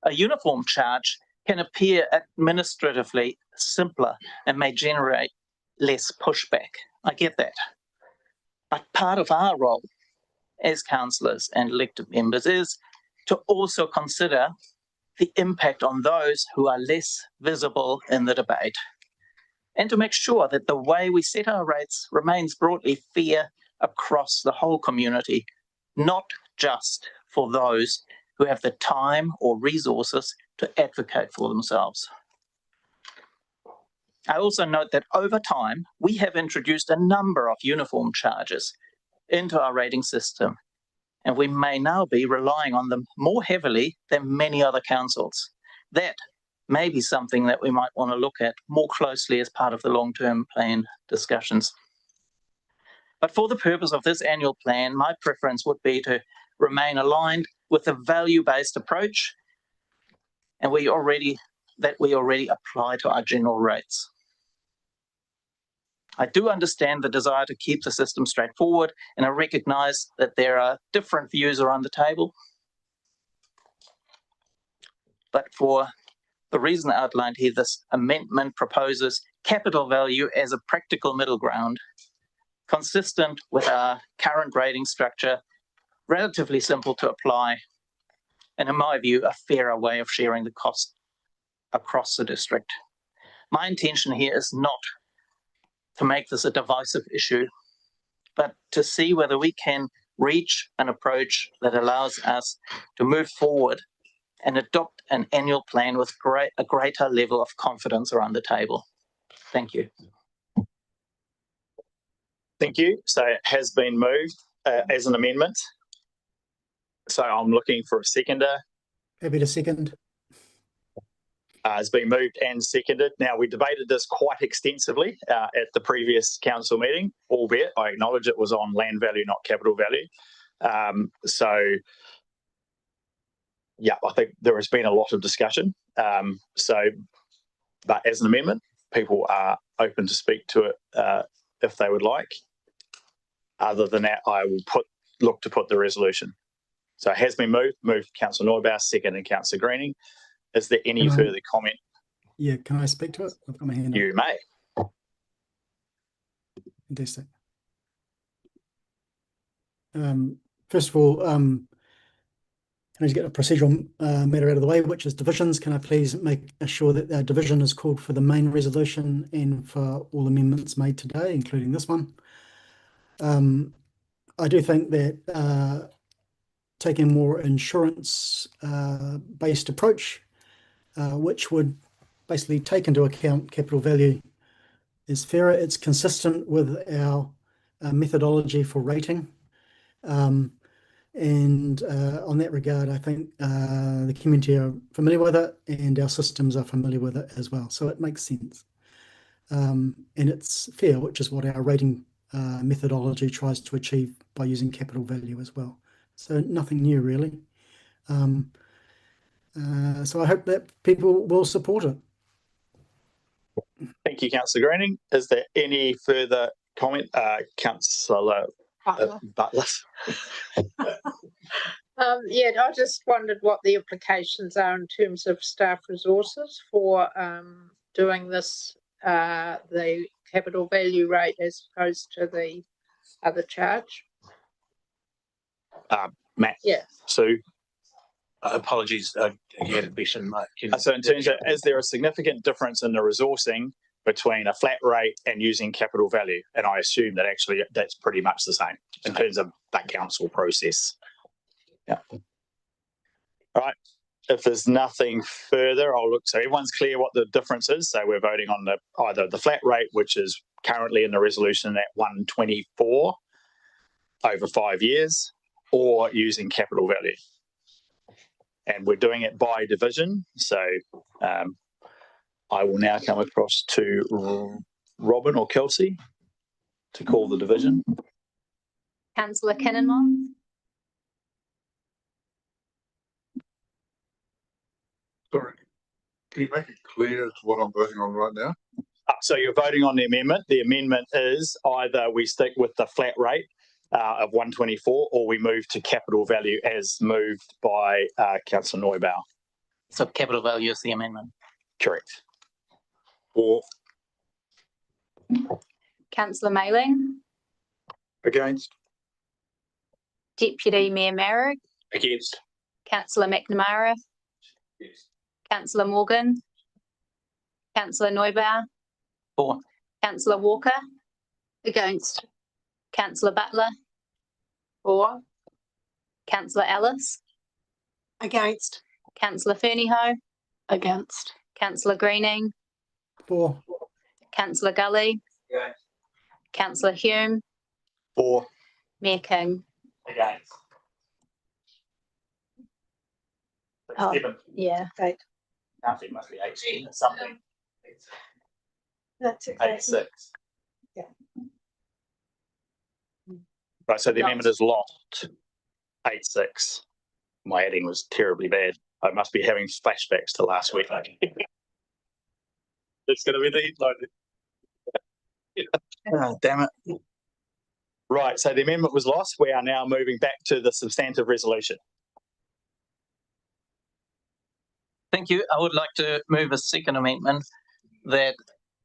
A uniform charge can appear administratively simpler and may generate less pushback. I get that. But part of our role as councillors and elected members is to also consider the impact on those who are less visible in the debate, and to make sure that the way we set our rates remains broadly fair across the whole community, not just for those who have the time or resources to advocate for themselves. I also note that over time, we have introduced a number of uniform charges into our rating system, and we may now be relying on them more heavily than many other councils. That may be something that we might want to look at more closely as part of the long-term plan discussions. But for the purpose of this annual plan, my preference would be to remain aligned with the value-based approach and we already apply to our general rates. I do understand the desire to keep the system straightforward, and I recognise that there are different views around the table. But for The reason outlined here, this amendment proposes capital value as a practical middle ground, consistent with our current rating structure, relatively simple to apply, and in my view, a fairer way of sharing the cost across the district. My intention here is not to make this a divisive issue, but to see whether we can reach an approach that allows us to move forward and adopt an annual plan with a greater level of confidence around the table. Thank you. Thank you. So it has been moved as an amendment. So I'm looking for a seconder. Happy to second. It's been moved and seconded. Now, we debated this quite extensively at the previous council meeting, albeit I acknowledge it was on land value, not capital value. Yeah, I think there has been a lot of discussion. But as an amendment, people are open to speak to it if they would like. Other than that, I will look to put the resolution. So it has been moved Councillor Neubauer, seconded Councillor Greening. Is there any further comment? Yeah, can I speak to it? I've got my hand up. You may. Fantastic. First of all, can I just get a procedural matter out of the way, which is divisions? Can I please make sure that our division is called for the main resolution and for all amendments made today, including this one? I do think that taking a more insurance-based approach, which would basically take into account capital value, is fairer. It's consistent with our methodology for rating. And on that regard, I think the community are familiar with it and our systems are familiar with it as well. So it makes sense. And it's fair, which is what our rating methodology tries to achieve by using capital value as well. So nothing new, really. So I hope that people will support it. Thank you, Councillor Greening. Is there any further comment? Councillor Butler. Yeah, I just wondered what the implications are in terms of staff resources for doing this, the capital value rate as opposed to the other charge. Matt. Yeah. Sue. Apologies, you had a question, Mike. So in terms of, is there a significant difference in the resourcing between a flat rate and using capital value? And I assume that actually that's pretty much the same in terms of that council process. Yeah. All right. If there's nothing further, I'll look. So everyone's clear what the difference is. So we're voting on either the flat rate, which is currently in the resolution at 124 over 5 years, or using capital value. And we're doing it by division. So I will now come across to Robin or Kelsey to call the division. Councillor Kinnenmont. Sorry, can you make it clear as to what I'm voting on right now? So you're voting on the amendment. The amendment is either we stick with the flat rate of 124 or we move to capital value as moved by Councillor Neubauer. So capital value is the amendment. Correct. Or Councillor Mayling. Against? Deputy Mayor Marrick. Against. Councillor McNamara. Yes. Councillor Morgan. Councillor Neubauer. For. Councillor Walker. Against. Councillor Butler. For. Councillor Ellis. Against. Councillor Fernyhough. Against. Councillor Greening. For. Councillor Gully. Against. Councillor Hume. For. Mayor King. Against. Oh. 7. Yeah, right. I think it must be 18 or something. That's exactly. 86. Yeah. Right, so the amendment is lost. 86. My adding was terribly bad. I must be having flashbacks to last week. It's going to be the headline. Oh, damn it. Right, so the amendment was lost. We are now moving back to the substantive resolution. Thank you. I would like to move a second amendment that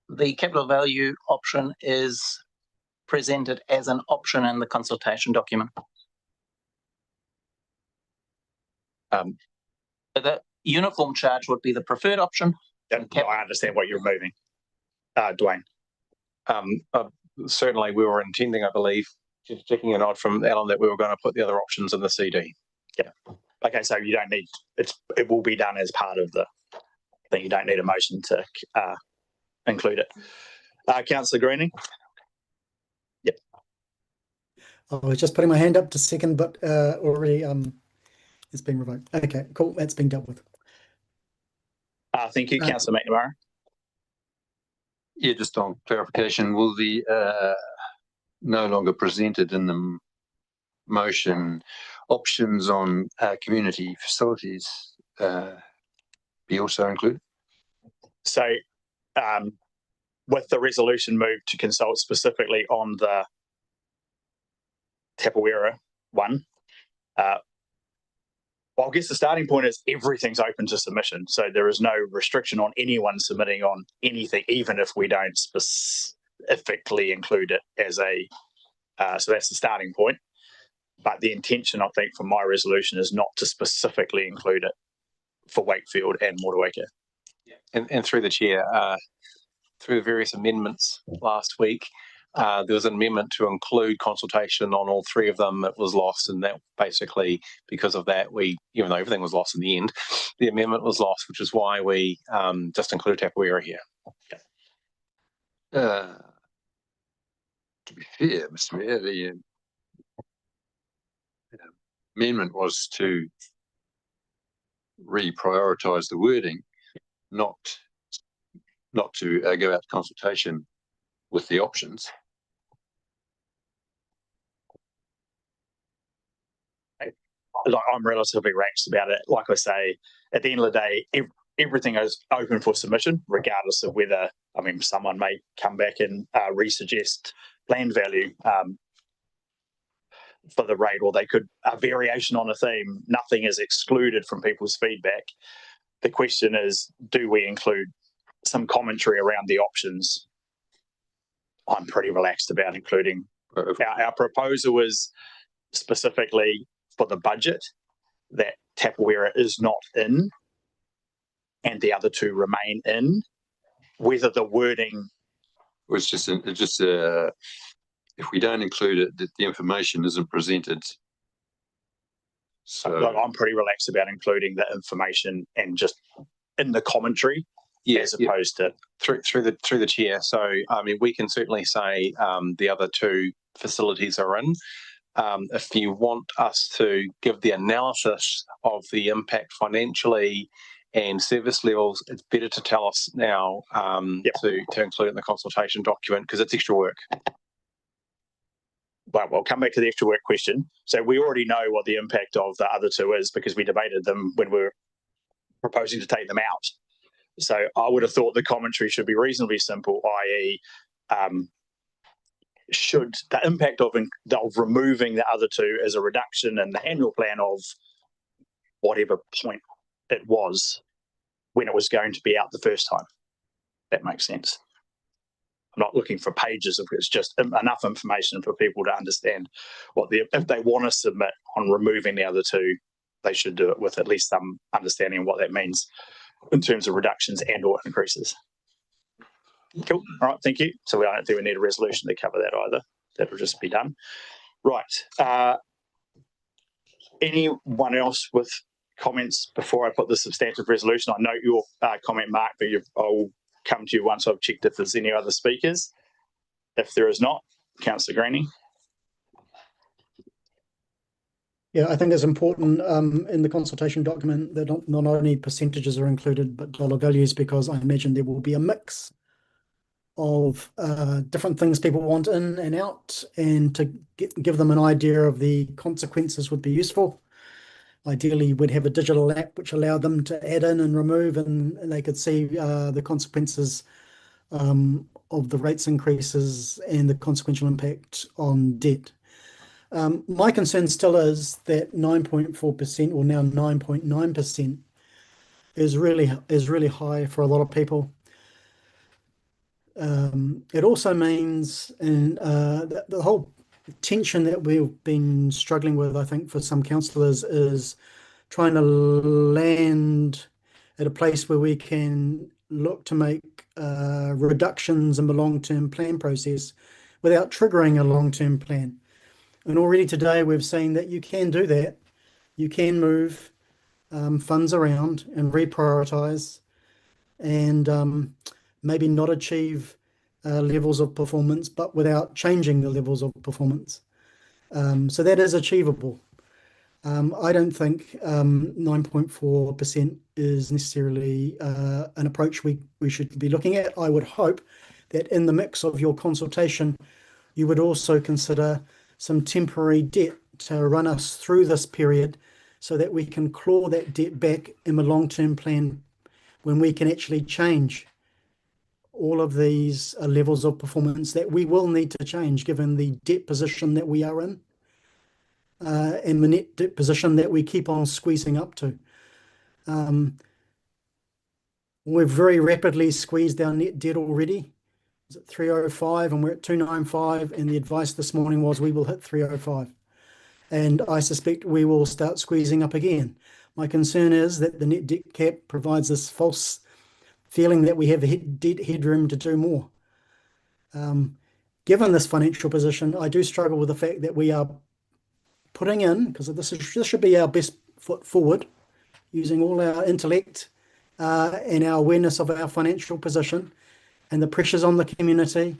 the capital value option is presented as an option in the consultation document. The uniform charge would be the preferred option. I understand what you're moving. Dwayne. Certainly, we were intending, I believe, just checking a nod from Alan, that we were going to put the other options in the CD. Yeah. Okay, so you don't need it will be done as part of the thing. You don't need a motion to include it. Councillor Greening. Yep. I was just putting my hand up to second, but already it's been revoked. Okay, cool. That's been dealt with. Thank you, Councillor McNamara. Yeah, just on clarification, will the no longer presented in the motion options on community facilities be also included? So, with the resolution moved to consult specifically on the Tapawera one, well, I guess the starting point is everything's open to submission. So there is no restriction on anyone submitting on anything, even if we don't specifically include it as a, so that's the starting point. But the intention, I think, for my resolution is not to specifically include it for Wakefield and Motueka. And through the chair, through the various amendments last week, there was an amendment to include consultation on all three of them. It was lost, and that basically, because of that, even though everything was lost in the end, the amendment was lost, which is why we just included Tapawera here. To be fair, Mr. Mayor, the amendment was to reprioritise the wording, not to go out to consultation with the options. I'm relatively relaxed about it. Like I say, at the end of the day, everything is open for submission, regardless of whether, I mean, someone may come back and resuggest land value for the rate, or they could, a variation on a theme. Nothing is excluded from people's feedback. The question is, do we include some commentary around the options? I'm pretty relaxed about including. Our proposal is specifically for the budget that Tapawera is not in and the other two remain in. Whether the wording was just if we don't include it, that the information isn't presented. So I'm pretty relaxed about including the information and just in the commentary, as opposed to through the chair. So I mean, we can certainly say the other two facilities are in. If you want us to give the analysis of the impact financially and service levels, it's better to tell us now to include it in the consultation document, because it's extra work. Well, we'll come back to the extra work question. So we already know what the impact of the other two is, because we debated them when we were proposing to take them out. So I would have thought the commentary should be reasonably simple, i.e., should the impact of removing the other two as a reduction in the annual plan of whatever point it was when it was going to be out the first time. That makes sense. I'm not looking for pages of it. It's just enough information for people to understand what if they want to submit on removing the other two, they should do it with at least some understanding of what that means in terms of reductions and or increases. Cool. All right, thank you. So I don't think we need a resolution to cover that either. That will just be done. Right. Anyone else with comments before I put the substantive resolution? I note your comment, Mark, but I'll come to you once I've checked if there's any other speakers. If there is not, Councillor Greening. Yeah, I think it's important in the consultation document that not only percentages are included, but dollar values, because I imagine there will be a mix of different things people want in and out, and to give them an idea of the consequences would be useful. Ideally, we'd have a digital app which allowed them to add in and remove, and they could see the consequences of the rates increases and the consequential impact on debt. My concern still is that 9.4% or now 9.9% is really high for a lot of people. It also means the whole tension that we've been struggling with, I think, for some councillors, is trying to land at a place where we can look to make reductions in the long-term plan process without triggering a long-term plan. And already today we've seen that you can do that. You can move funds around and reprioritise and maybe not achieve levels of performance, but without changing the levels of performance. So that is achievable. I don't think 9.4% is necessarily an approach we should be looking at. I would hope that in the mix of your consultation, you would also consider some temporary debt to run us through this period so that we can claw that debt back in the long-term plan when we can actually change all of these levels of performance that we will need to change given the debt position that we are in and the net debt position that we keep on squeezing up to. We've very rapidly squeezed our net debt already. It's at 305 and we're at 295, and the advice this morning was we will hit 305. And I suspect we will start squeezing up again. My concern is that the net debt cap provides this false feeling that we have debt headroom to do more. Given this financial position, I do struggle with the fact that we are putting in, because this should be our best foot forward, using all our intellect and our awareness of our financial position and the pressures on the community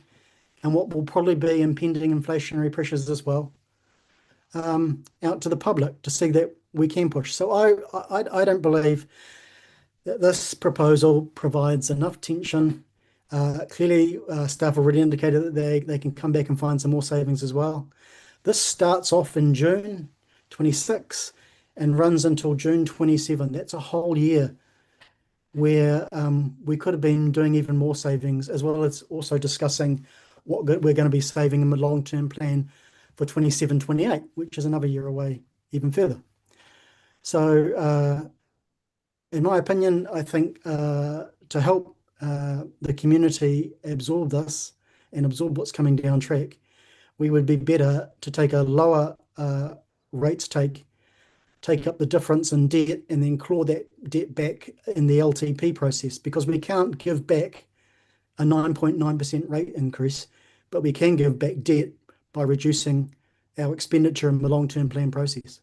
and what will probably be impending inflationary pressures as well, out to the public to see that we can push. So I don't believe that this proposal provides enough tension. Clearly, staff already indicated that they can come back and find some more savings as well. This starts off in June 26 and runs until June 27. That's a whole year where we could have been doing even more savings, as well as also discussing what we're going to be saving in the long-term plan for 27-28, which is another year away even further. So in my opinion, I think to help the community absorb this and absorb what's coming down track, we would be better to take a lower rates take up the difference in debt and then claw that debt back in the LTP process, because we can't give back a 9.9% rate increase, but we can give back debt by reducing our expenditure in the long-term plan process.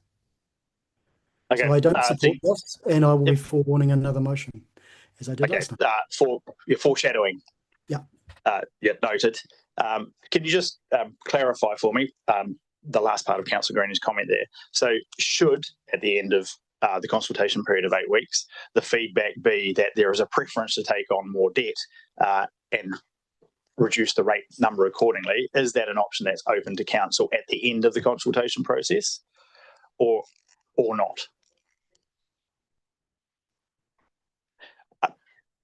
Okay. So I don't support this, and I will be forewarning another motion, as I did last time. For your foreshadowing. Yeah. Yeah, noted. Can you just clarify for me the last part of Councillor Green's comment there? So should, at the end of the consultation period of 8 weeks, the feedback be that there is a preference to take on more debt and reduce the rate number accordingly, is that an option that's open to council at the end of the consultation process, or not?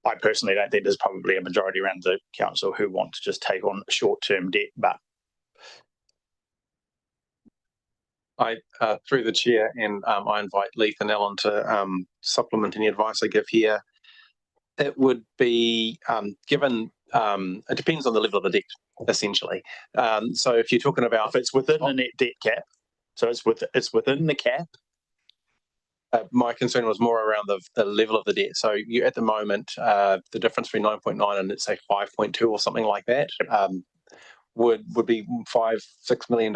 I personally don't think there's probably a majority around the council who want to just take on short-term debt, but I, through the chair, and I invite Leith and Alan to supplement any advice I give here. It would be given. It depends on the level of the debt, essentially. So if you're talking about, if it's within the net debt cap, so it's within the cap. My concern was more around the level of the debt. So you, at the moment, the difference between 9.9 and let's say 5.2 or something like that would be $5-6 million.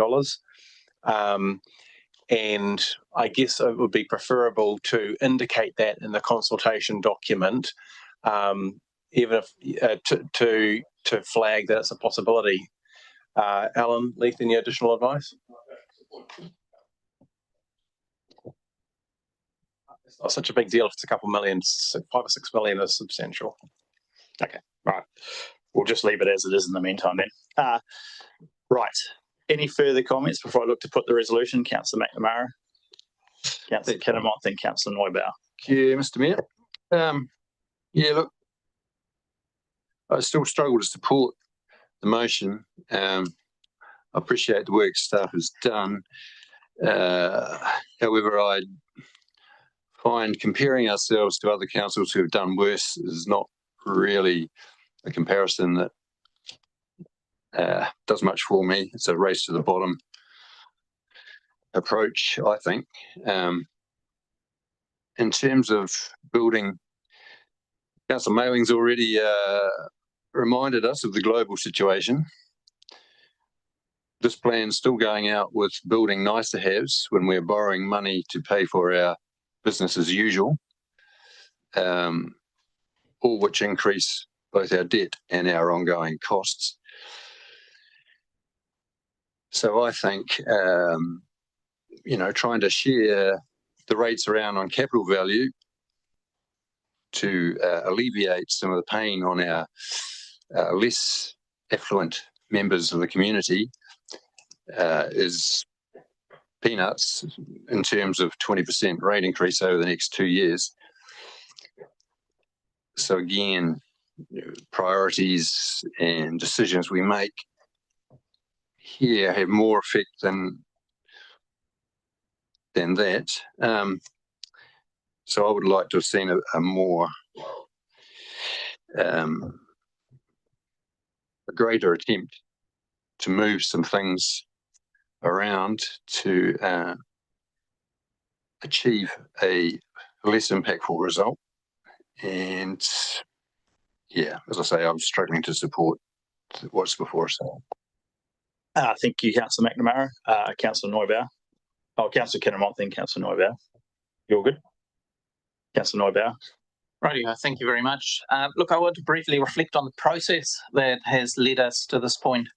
And I guess it would be preferable to indicate that in the consultation document, even if to flag that it's a possibility. Alan, Leith, any additional advice? It's not such a big deal if it's a couple million. 5 or 6 million is substantial. Okay, right. We'll just leave it as it is in the meantime then. Right. Any further comments before I look to put the resolution? Councillor McNamara, Councillor Kinnemont, then Councillor Neubauer. Thank you, Mr. Mayor. Yeah, look, I still struggle to support the motion. I appreciate the work staff has done. However, find comparing ourselves to other councils who have done worse is not really a comparison that does much for me. It's a race to the bottom approach, I think. In terms of building, Councillor Mailing's already reminded us of the global situation. This plan's still going out with building nice to haves when we're borrowing money to pay for our business as usual, all which increase both our debt and our ongoing costs. So I think, trying to share the rates around on capital value to alleviate some of the pain on our less affluent members of the community is peanuts in terms of 20% rate increase over the next 2 years. So again, priorities and decisions we make here have more effect than that. So I would like to have seen a more a greater attempt to move some things around to achieve a less impactful result. And yeah, as I say, I'm struggling to support what's before us. Thank you, Councillor McNamara. Councillor Neubauer. Oh, Councillor Kinnermont, then Councillor Neubauer. You're good? Councillor Neubauer. Rightio, thank you very much. Look, I want to briefly reflect on the process that has led us to this point.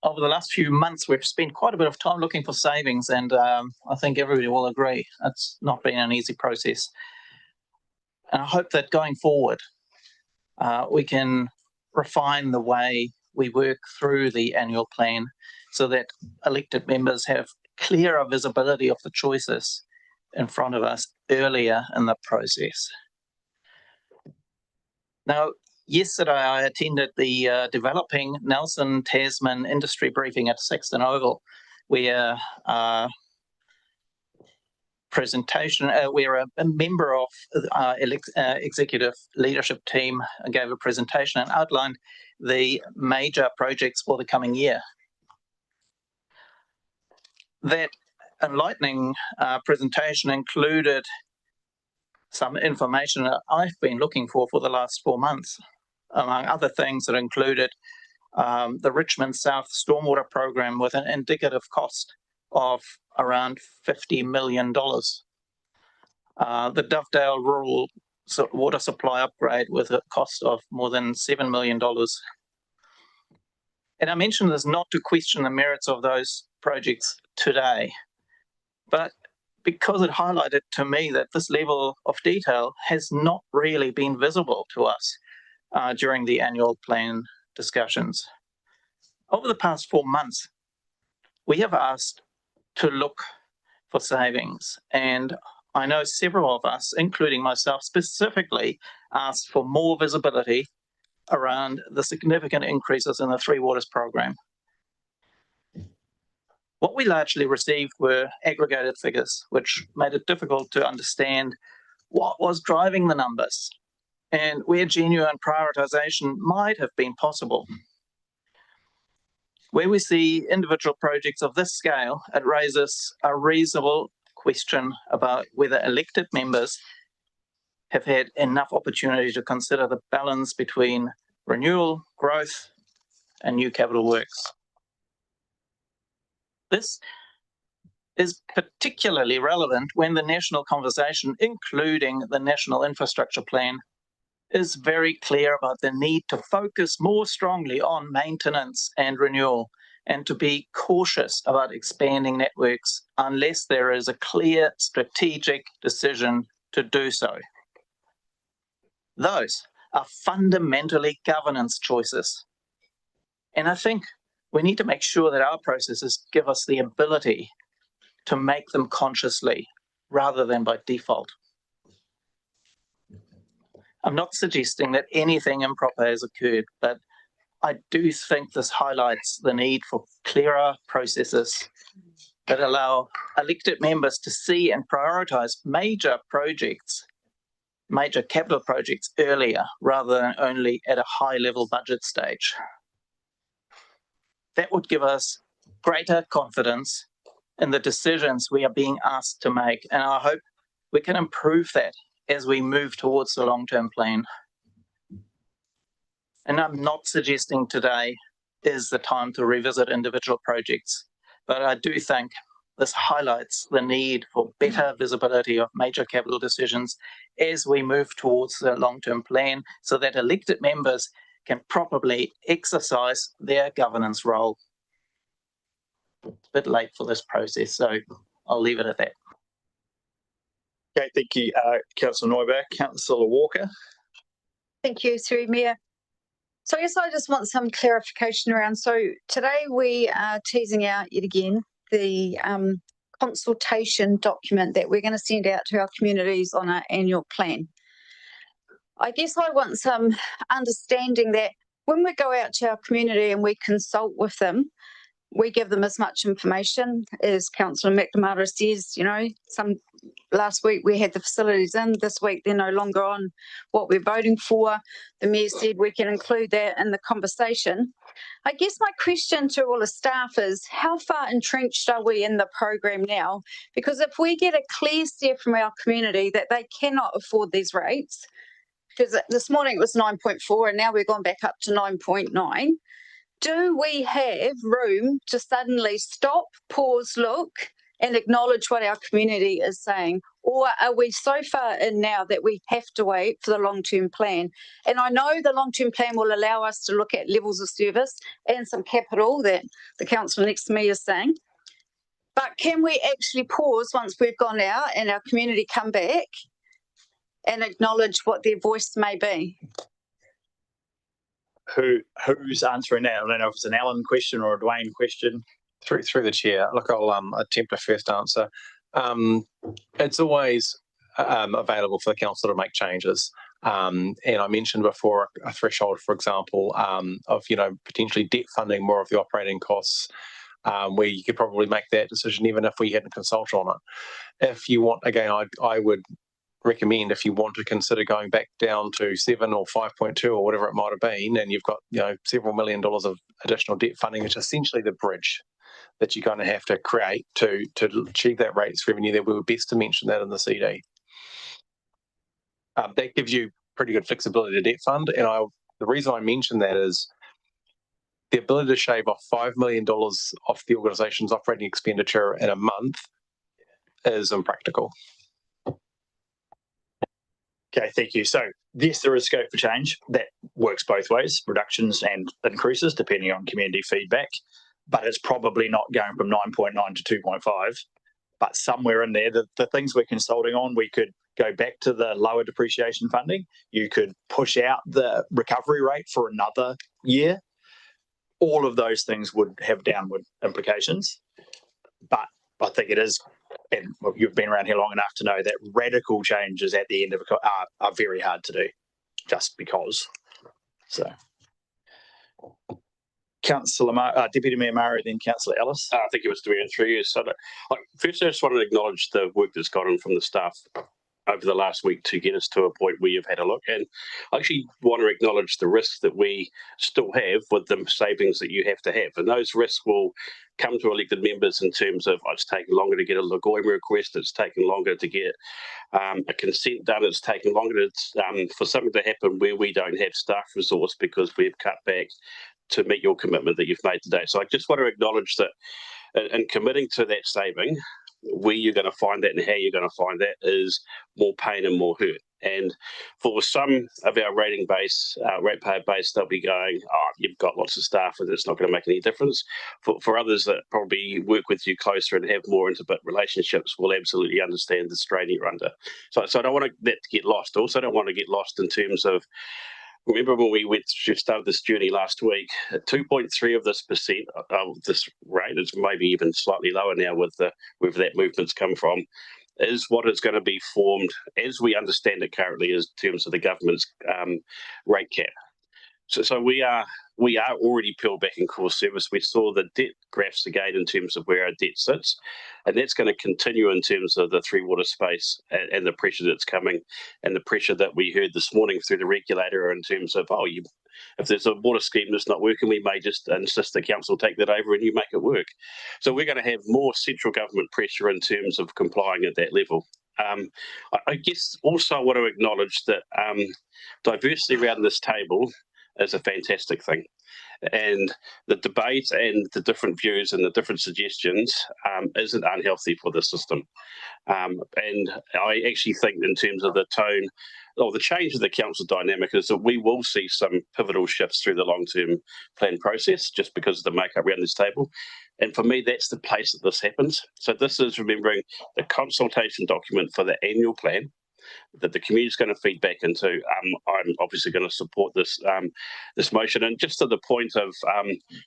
Over the last few months, we've spent quite a bit of time looking for savings, and I think everybody will agree it's not been an easy process. And I hope that going forward, we can refine the way we work through the annual plan so that elected members have clearer visibility of the choices in front of us earlier in the process. Now, yesterday I attended the Developing Nelson Tasman industry briefing at Saxton Oval, where where a member of our executive leadership team gave a presentation and outlined the major projects for the coming year. That enlightening presentation included some information that I've been looking for the last 4 months. Among other things, it included the Richmond South Stormwater Program with an indicative cost of around $50 million. The Dovedale Rural Water Supply Upgrade with a cost of more than $7 million. And I mention this not to question the merits of those projects today, but because it highlighted to me that this level of detail has not really been visible to us during the annual plan discussions. Over the past 4 months, we have asked to look for savings, and I know several of us, including myself specifically, asked for more visibility around the significant increases in the Three Waters program. What we largely received were aggregated figures, which made it difficult to understand what was driving the numbers and where genuine prioritisation might have been possible. Where we see individual projects of this scale, it raises a reasonable question about whether elected members have had enough opportunity to consider the balance between renewal, growth, and new capital works. This is particularly relevant when the national conversation, including the National Infrastructure Plan, is very clear about the need to focus more strongly on maintenance and renewal, and to be cautious about expanding networks unless there is a clear strategic decision to do so. Those are fundamentally governance choices. And I think we need to make sure that our processes give us the ability to make them consciously rather than by default. I'm not suggesting that anything improper has occurred, but I do think this highlights the need for clearer processes that allow elected members to see and prioritise major projects, major capital projects earlier rather than only at a high level budget stage. That would give us greater confidence in the decisions we are being asked to make, and I hope we can improve that as we move towards the long-term plan. And I'm not suggesting today is the time to revisit individual projects, but I do think this highlights the need for better visibility of major capital decisions as we move towards the long-term plan so that elected members can properly exercise their governance role. It's a bit late for this process, so I'll leave it at that. Okay, thank you, Councillor Neuberg. Councillor Walker. Thank you, through Mayor. So I guess I just want some clarification around. So today we are teasing out yet again the consultation document that we're going to send out to our communities on our annual plan. I guess I want some understanding that when we go out to our community and we consult with them, we give them as much information as Councillor McNamara says. You know, last week we had the facilities in, this week they're no longer on what we're voting for. The Mayor said we can include that in the conversation. I guess my question to all the staff is, how far entrenched are we in the program now? Because if we get a clear step from our community that they cannot afford these rates, because this morning it was 9.4 and now we're gone back up to 9.9, do we have room to suddenly stop, pause, look, and acknowledge what our community is saying? Or are we so far in now that we have to wait for the long-term plan? And I know the long-term plan will allow us to look at levels of service and some capital that the councillor next to me is saying. But can we actually pause once we've gone out and our community come back and acknowledge what their voice may be? Who's answering that? I don't know if it's an Alan question or a Dwayne question. Through the chair, look, I'll attempt a first answer. It's always available for the council to make changes. And I mentioned before a threshold, for example, of potentially debt funding more of the operating costs, where you could probably make that decision even if we hadn't consulted on it. If you want, again, I would recommend, if you want to consider going back down to 7 or 5.2 or whatever it might have been, and you've got several $1 million of additional debt funding, which is essentially the bridge that you're going to have to create to achieve that rates revenue, that we were best to mention that in the CD. That gives you pretty good flexibility to debt fund, and the reason I mention that is the ability to shave off $5 million off the organisation's operating expenditure in a month is impractical. Okay, thank you. So yes, there is scope for change. That works both ways, reductions and increases depending on community feedback, but it's probably not going from 9.9 to 2.5, but somewhere in there, the things we're consulting on, we could go back to the lower depreciation funding. You could push out the recovery rate for another year. All of those things would have downward implications, but I think it is, and you've been around here long enough to know that radical changes at the end of are very hard to do, just because. So, Councillor Deputy Mayor Murray, then Councillor Ellis. Thank you, Mr. Mayor. Through you. So, first, I just wanted to acknowledge the work that's gone on from the staff over the last week to get us to a point where you've had a look. And I actually want to acknowledge the risks that we still have with the savings that you have to have. And those risks will come to elected members in terms of it's taking longer to get a Lagoima request, it's taking longer to get a consent done, it's taking longer for something to happen where we don't have staff resource because we've cut back to meet your commitment that you've made today. So I just want to acknowledge that in committing to that saving, where you're going to find that and how you're going to find that is more pain and more hurt. And for some of our ratepayer base, they'll be going, you've got lots of staff and it's not going to make any difference. For others that probably work with you closer and have more intimate relationships will absolutely understand the strain you're under. So I don't want that to get lost. Also, I don't want to get lost in terms of, remember when we started this journey last week, 2.3 of this percent of this rate, it's maybe even slightly lower now with where that movement's come from, is what is going to be formed as we understand it currently in terms of the government's rate cap. So we are already peeled back in core service. We saw the debt graphs again in terms of where our debt sits, and that's going to continue in terms of the three water space and the pressure that's coming, and the pressure that we heard this morning through the regulator in terms of, if there's a water scheme that's not working, we may just insist the council take that over and you make it work. So we're going to have more central government pressure in terms of complying at that level. I guess also I want to acknowledge that diversity around this table is a fantastic thing. And the debate and the different views and the different suggestions isn't unhealthy for the system. And I actually think in terms of the tone or the change of the council dynamic is that we will see some pivotal shifts through the long-term plan process just because of the makeup around this table. And for me, that's the place that this happens. So this is remembering the consultation document for the annual plan that the community is going to feed back into. I'm obviously going to support this this motion. And just to the point of,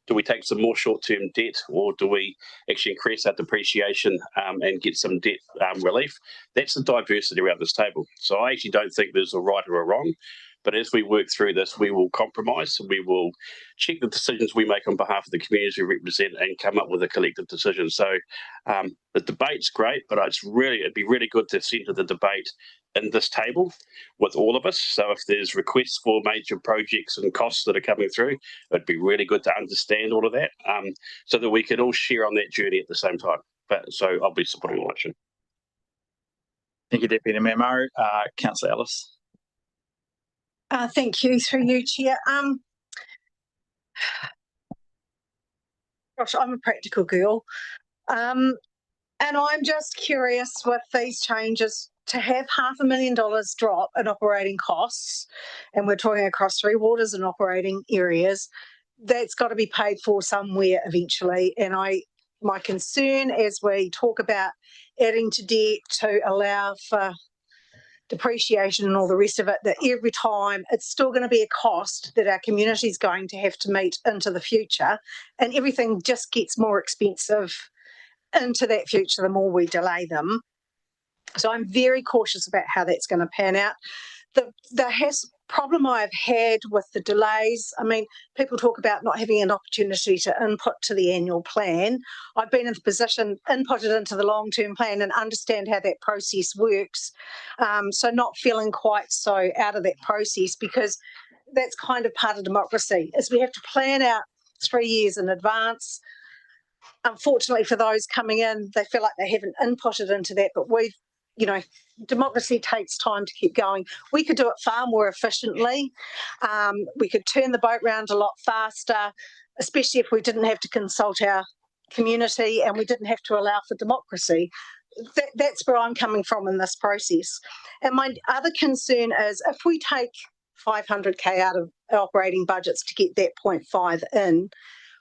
do we take some more short-term debt, or do we actually increase our depreciation and get some debt relief? That's the diversity around this table. So I actually don't think there's a right or a wrong. But as we work through this, we will compromise. We will check the decisions we make on behalf of the communities we represent and come up with a collective decision. So the debate's great, but it'd be really good to centre the debate in this table with all of us. So if there's requests for major projects and costs that are coming through, it'd be really good to understand all of that so that we can all share on that journey at the same time. So I'll be supporting the motion. Thank you, Deputy Mayor Murray. Councillor Ellis. Thank you, through you, Chair. Gosh, I'm a practical girl. And I'm just curious with these changes to have $500,000 drop in operating costs, and we're talking across three waters and operating areas, that's got to be paid for somewhere eventually. And my concern as we talk about adding to debt to allow for depreciation and all the rest of it, that every time it's still going to be a cost that our community is going to have to meet into the future, and everything just gets more expensive into that future the more we delay them. So I'm very cautious about how that's going to pan out. The problem I've had with the delays, I mean, people talk about not having an opportunity to input to the annual plan. I've been in the position, inputted into the long-term plan and understand how that process works. So not feeling quite so out of that process, because that's kind of part of democracy, is we have to plan out 3 years in advance. Unfortunately for those coming in, they feel like they haven't inputted into that, but democracy takes time to keep going. We could do it far more efficiently. We could turn the boat round a lot faster, especially if we didn't have to consult our community and we didn't have to allow for democracy. That's where I'm coming from in this process. And my other concern is if we take 500K out of operating budgets to get that 0.5 in,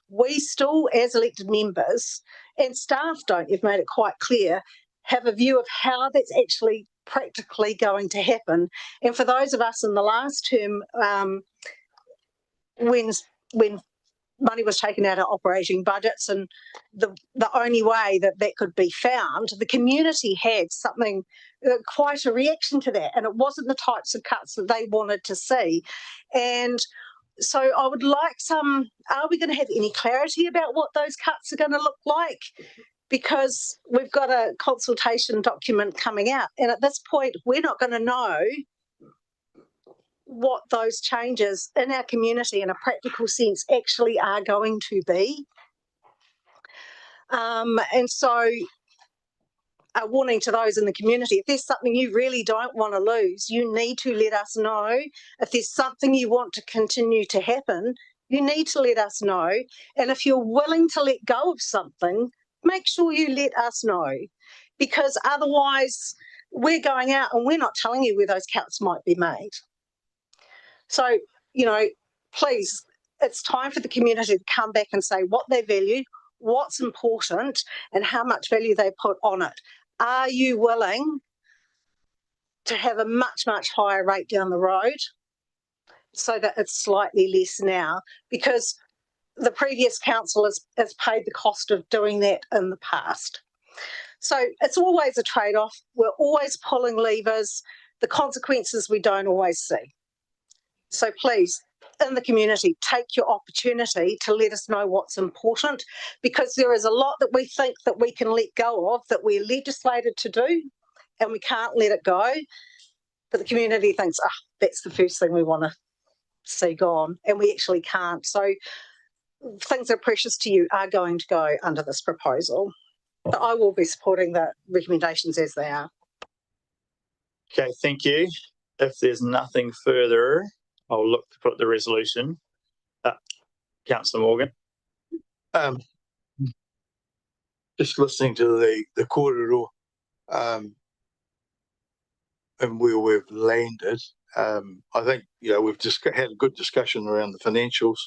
we still, as elected members, and staff don't, you've made it quite clear, have a view of how that's actually practically going to happen. And for those of us in the last term, when money was taken out of operating budgets, and the only way that could be found, the community had something, quite a reaction to that, and it wasn't the types of cuts that they wanted to see. And so I would like are we going to have any clarity about what those cuts are going to look like? Because we've got a consultation document coming out, and at this point we're not going to know what those changes in our community in a practical sense actually are going to be. And so a warning to those in the community, if there's something you really don't want to lose, you need to let us know. If there's something you want to continue to happen, you need to let us know. And if you're willing to let go of something, make sure you let us know, because otherwise we're going out and we're not telling you where those cuts might be made. So, please, it's time for the community to come back and say what they value, what's important, and how much value they put on it. Are you willing to have a much, much higher rate down the road so that it's slightly less now? Because the previous council has paid the cost of doing that in the past. So it's always a trade-off. We're always pulling levers. The consequences we don't always see. So please, in the community, take your opportunity to let us know what's important, because there is a lot that we think that we can let go of, that we're legislated to do, and we can't let it go. But the community thinks, that's the first thing we want to see gone, and we actually can't. So things that are precious to you are going to go under this proposal. But I will be supporting the recommendations as they are. Okay, thank you. If there's nothing further, I'll look to put the resolution. Councillor Morgan. Just listening to the corridor, and where we've landed, I think, we've just had a good discussion around the financials.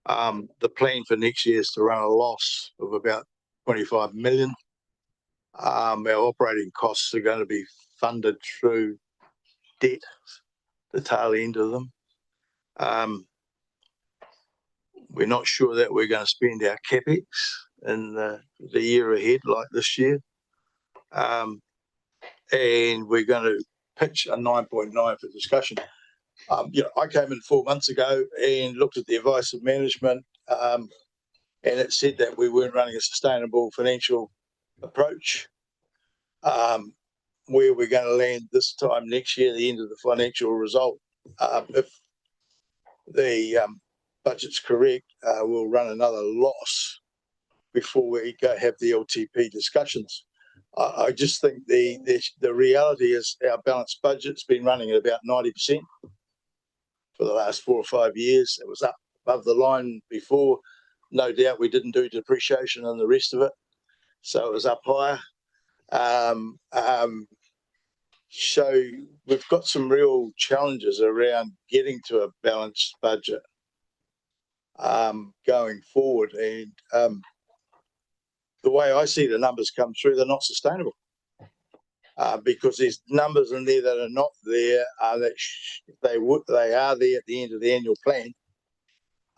The plan for next year is to run a loss of about 25 million. Our operating costs are going to be funded through debt, the tail end of them. We're not sure that we're going to spend our capex in the year ahead like this year. And we're going to pitch a 9.9 for discussion. I came in 4 months ago and looked at the advice of management, and it said that we weren't running a sustainable financial approach. Where we're going to land this time next year, the end of the financial result, if the budget's correct, we'll run another loss before we go have the LTP discussions. I just think the reality is our balanced budget's been running at about 90% for the last 4 or 5 years. It was up above the line before. No doubt we didn't do depreciation and the rest of it, so it was up higher. So we've got some real challenges around getting to a balanced budget going forward, and the way I see the numbers come through, they're not sustainable, because there's numbers in there that are not there, that they are there at the end of the annual plan.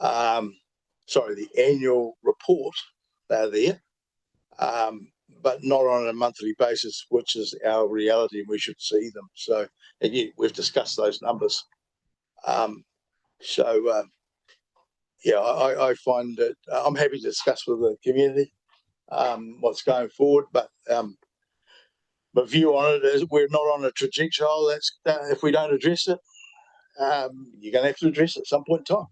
The annual report, they're there, but not on a monthly basis, which is our reality, and we should see them. So, and yet we've discussed those numbers. I find that I'm happy to discuss with the community what's going forward, but my view on it is we're not on a trajectory. If we don't address it, you're going to have to address it at some point in time.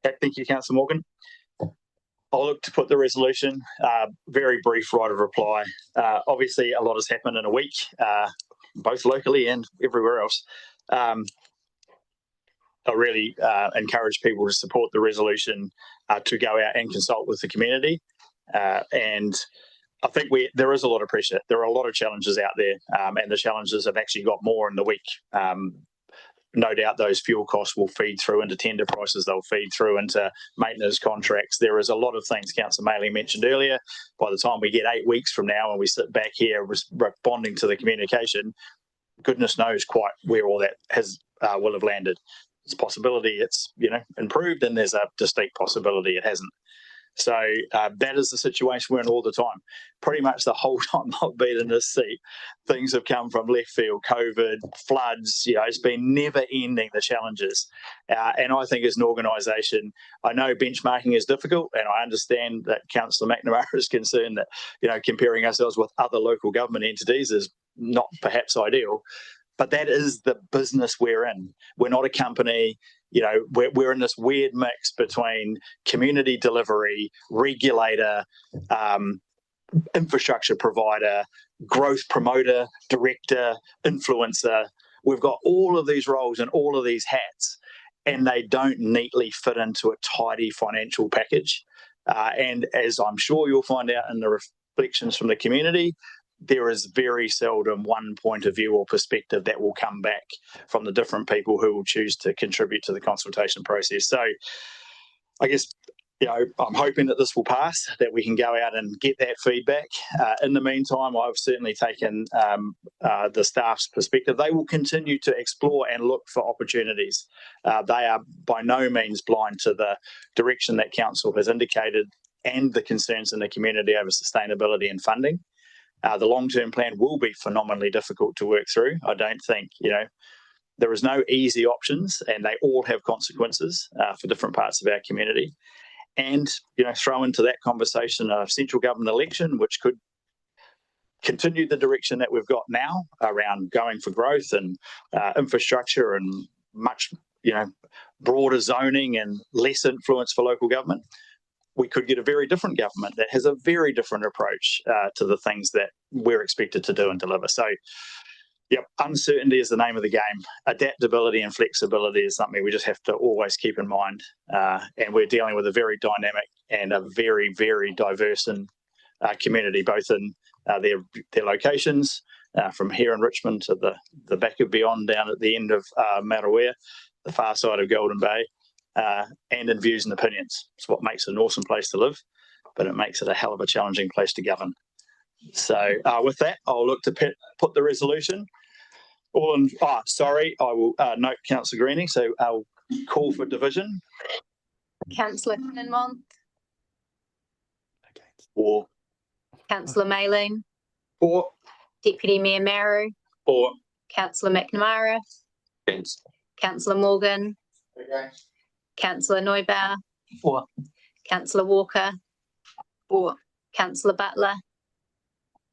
Okay, thank you, Councillor Morgan. I'll look to put the resolution. Very brief right of reply. Obviously, a lot has happened in a week, both locally and everywhere else. I really encourage people to support the resolution, to go out and consult with the community. And I think there is a lot of pressure. There are a lot of challenges out there, and the challenges have actually got more in the week. No doubt those fuel costs will feed through into tender prices. They'll feed through into maintenance contracts. There is a lot of things Councillor Maley mentioned earlier. By the time we get 8 weeks from now and we sit back here responding to the communication, goodness knows quite where all that will have landed. It's a possibility it's improved, and there's a distinct possibility it hasn't. So that is the situation we're in all the time. Pretty much the whole time I've been in this seat, things have come from left field, COVID, floods, it's been never ending, the challenges. And I think as an organisation, I know benchmarking is difficult, and I understand that Councillor McNamara is concerned that, comparing ourselves with other local government entities is not perhaps ideal. But that is the business we're in. We're not a company. We're in this weird mix between community delivery, regulator, infrastructure provider, growth promoter, director, influencer. We've got all of these roles and all of these hats, and they don't neatly fit into a tidy financial package. And as I'm sure you'll find out in the reflections from the community, there is very seldom one point of view or perspective that will come back from the different people who will choose to contribute to the consultation process. So I guess, I'm hoping that this will pass, that we can go out and get that feedback. In the meantime, I've certainly taken the staff's perspective. They will continue to explore and look for opportunities. They are by no means blind to the direction that council has indicated and the concerns in the community over sustainability and funding. The long-term plan will be phenomenally difficult to work through. I don't think, There is no easy options, and they all have consequences for different parts of our community. And, throw into that conversation a central government election, which could continue the direction that we've got now around going for growth and infrastructure and much, broader zoning and less influence for local government. We could get a very different government that has a very different approach to the things that we're expected to do and deliver. So, yep, uncertainty is the name of the game. Adaptability and flexibility is something we just have to always keep in mind. And we're dealing with a very dynamic and a very, very diverse community, both in their locations, from here in Richmond to the back of beyond down at the end of Marawea, the far side of Golden Bay, and in views and opinions. It's what makes it an awesome place to live, but it makes it a hell of a challenging place to govern. So with that, I'll look to put the resolution. I will note Councillor Greening, so I'll call for division. Councillor Kinmonth. For. Councillor Mayling. For. Deputy Mayor Maru. For. Councillor McNamara. Against. Councillor Morgan. Against. Councillor Neubauer. For. Councillor Walker. For. Councillor Butler.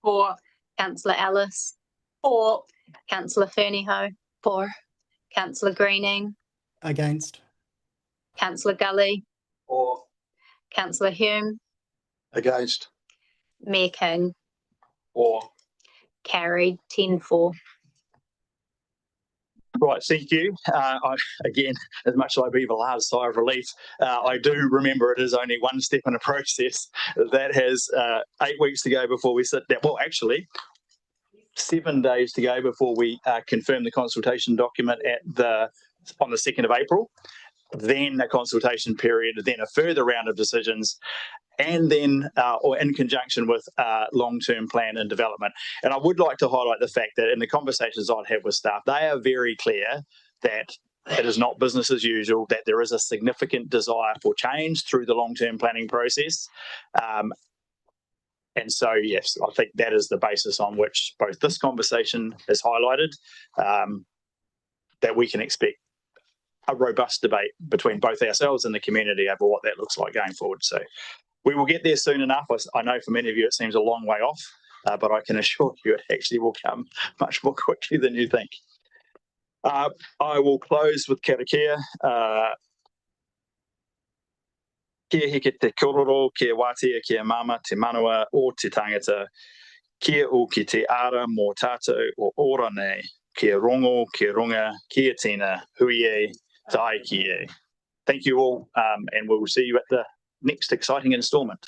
For. Councillor Ellis. For. Councillor Fernyhough. For. Councillor Greening. Against. Councillor Gully. For. Councillor Hume. Against. Mayor King. For. Carried 10-4. Right, thank you. Again, as much as I breathe a large sigh of relief, I do remember it is only one step in a process that has 8 weeks to go before we sit down. Well, actually, 7 days to go before we confirm the consultation document on the 2nd of April. Then a consultation period, then a further round of decisions, and then or in conjunction with long-term plan and development. And I would like to highlight the fact that in the conversations I've had with staff, they are very clear that it is not business as usual, that there is a significant desire for change through the long-term planning process. And so, yes, I think that is the basis on which both this conversation is highlighted, that we can expect a robust debate between both ourselves and the community over what that looks like going forward. So we will get there soon enough. I know for many of you it seems a long way off, but I can assure you it actually will come much more quickly than you think. I will close with karakia. Kia heke te kororo, kia wātea, kia mama, te manua o te tangata, kia o ki te ara mō tātou o ora nei, kia rongo, kia runga, kia tina, hui e, tai ki e. Thank you all, and we will see you at the next exciting instalment.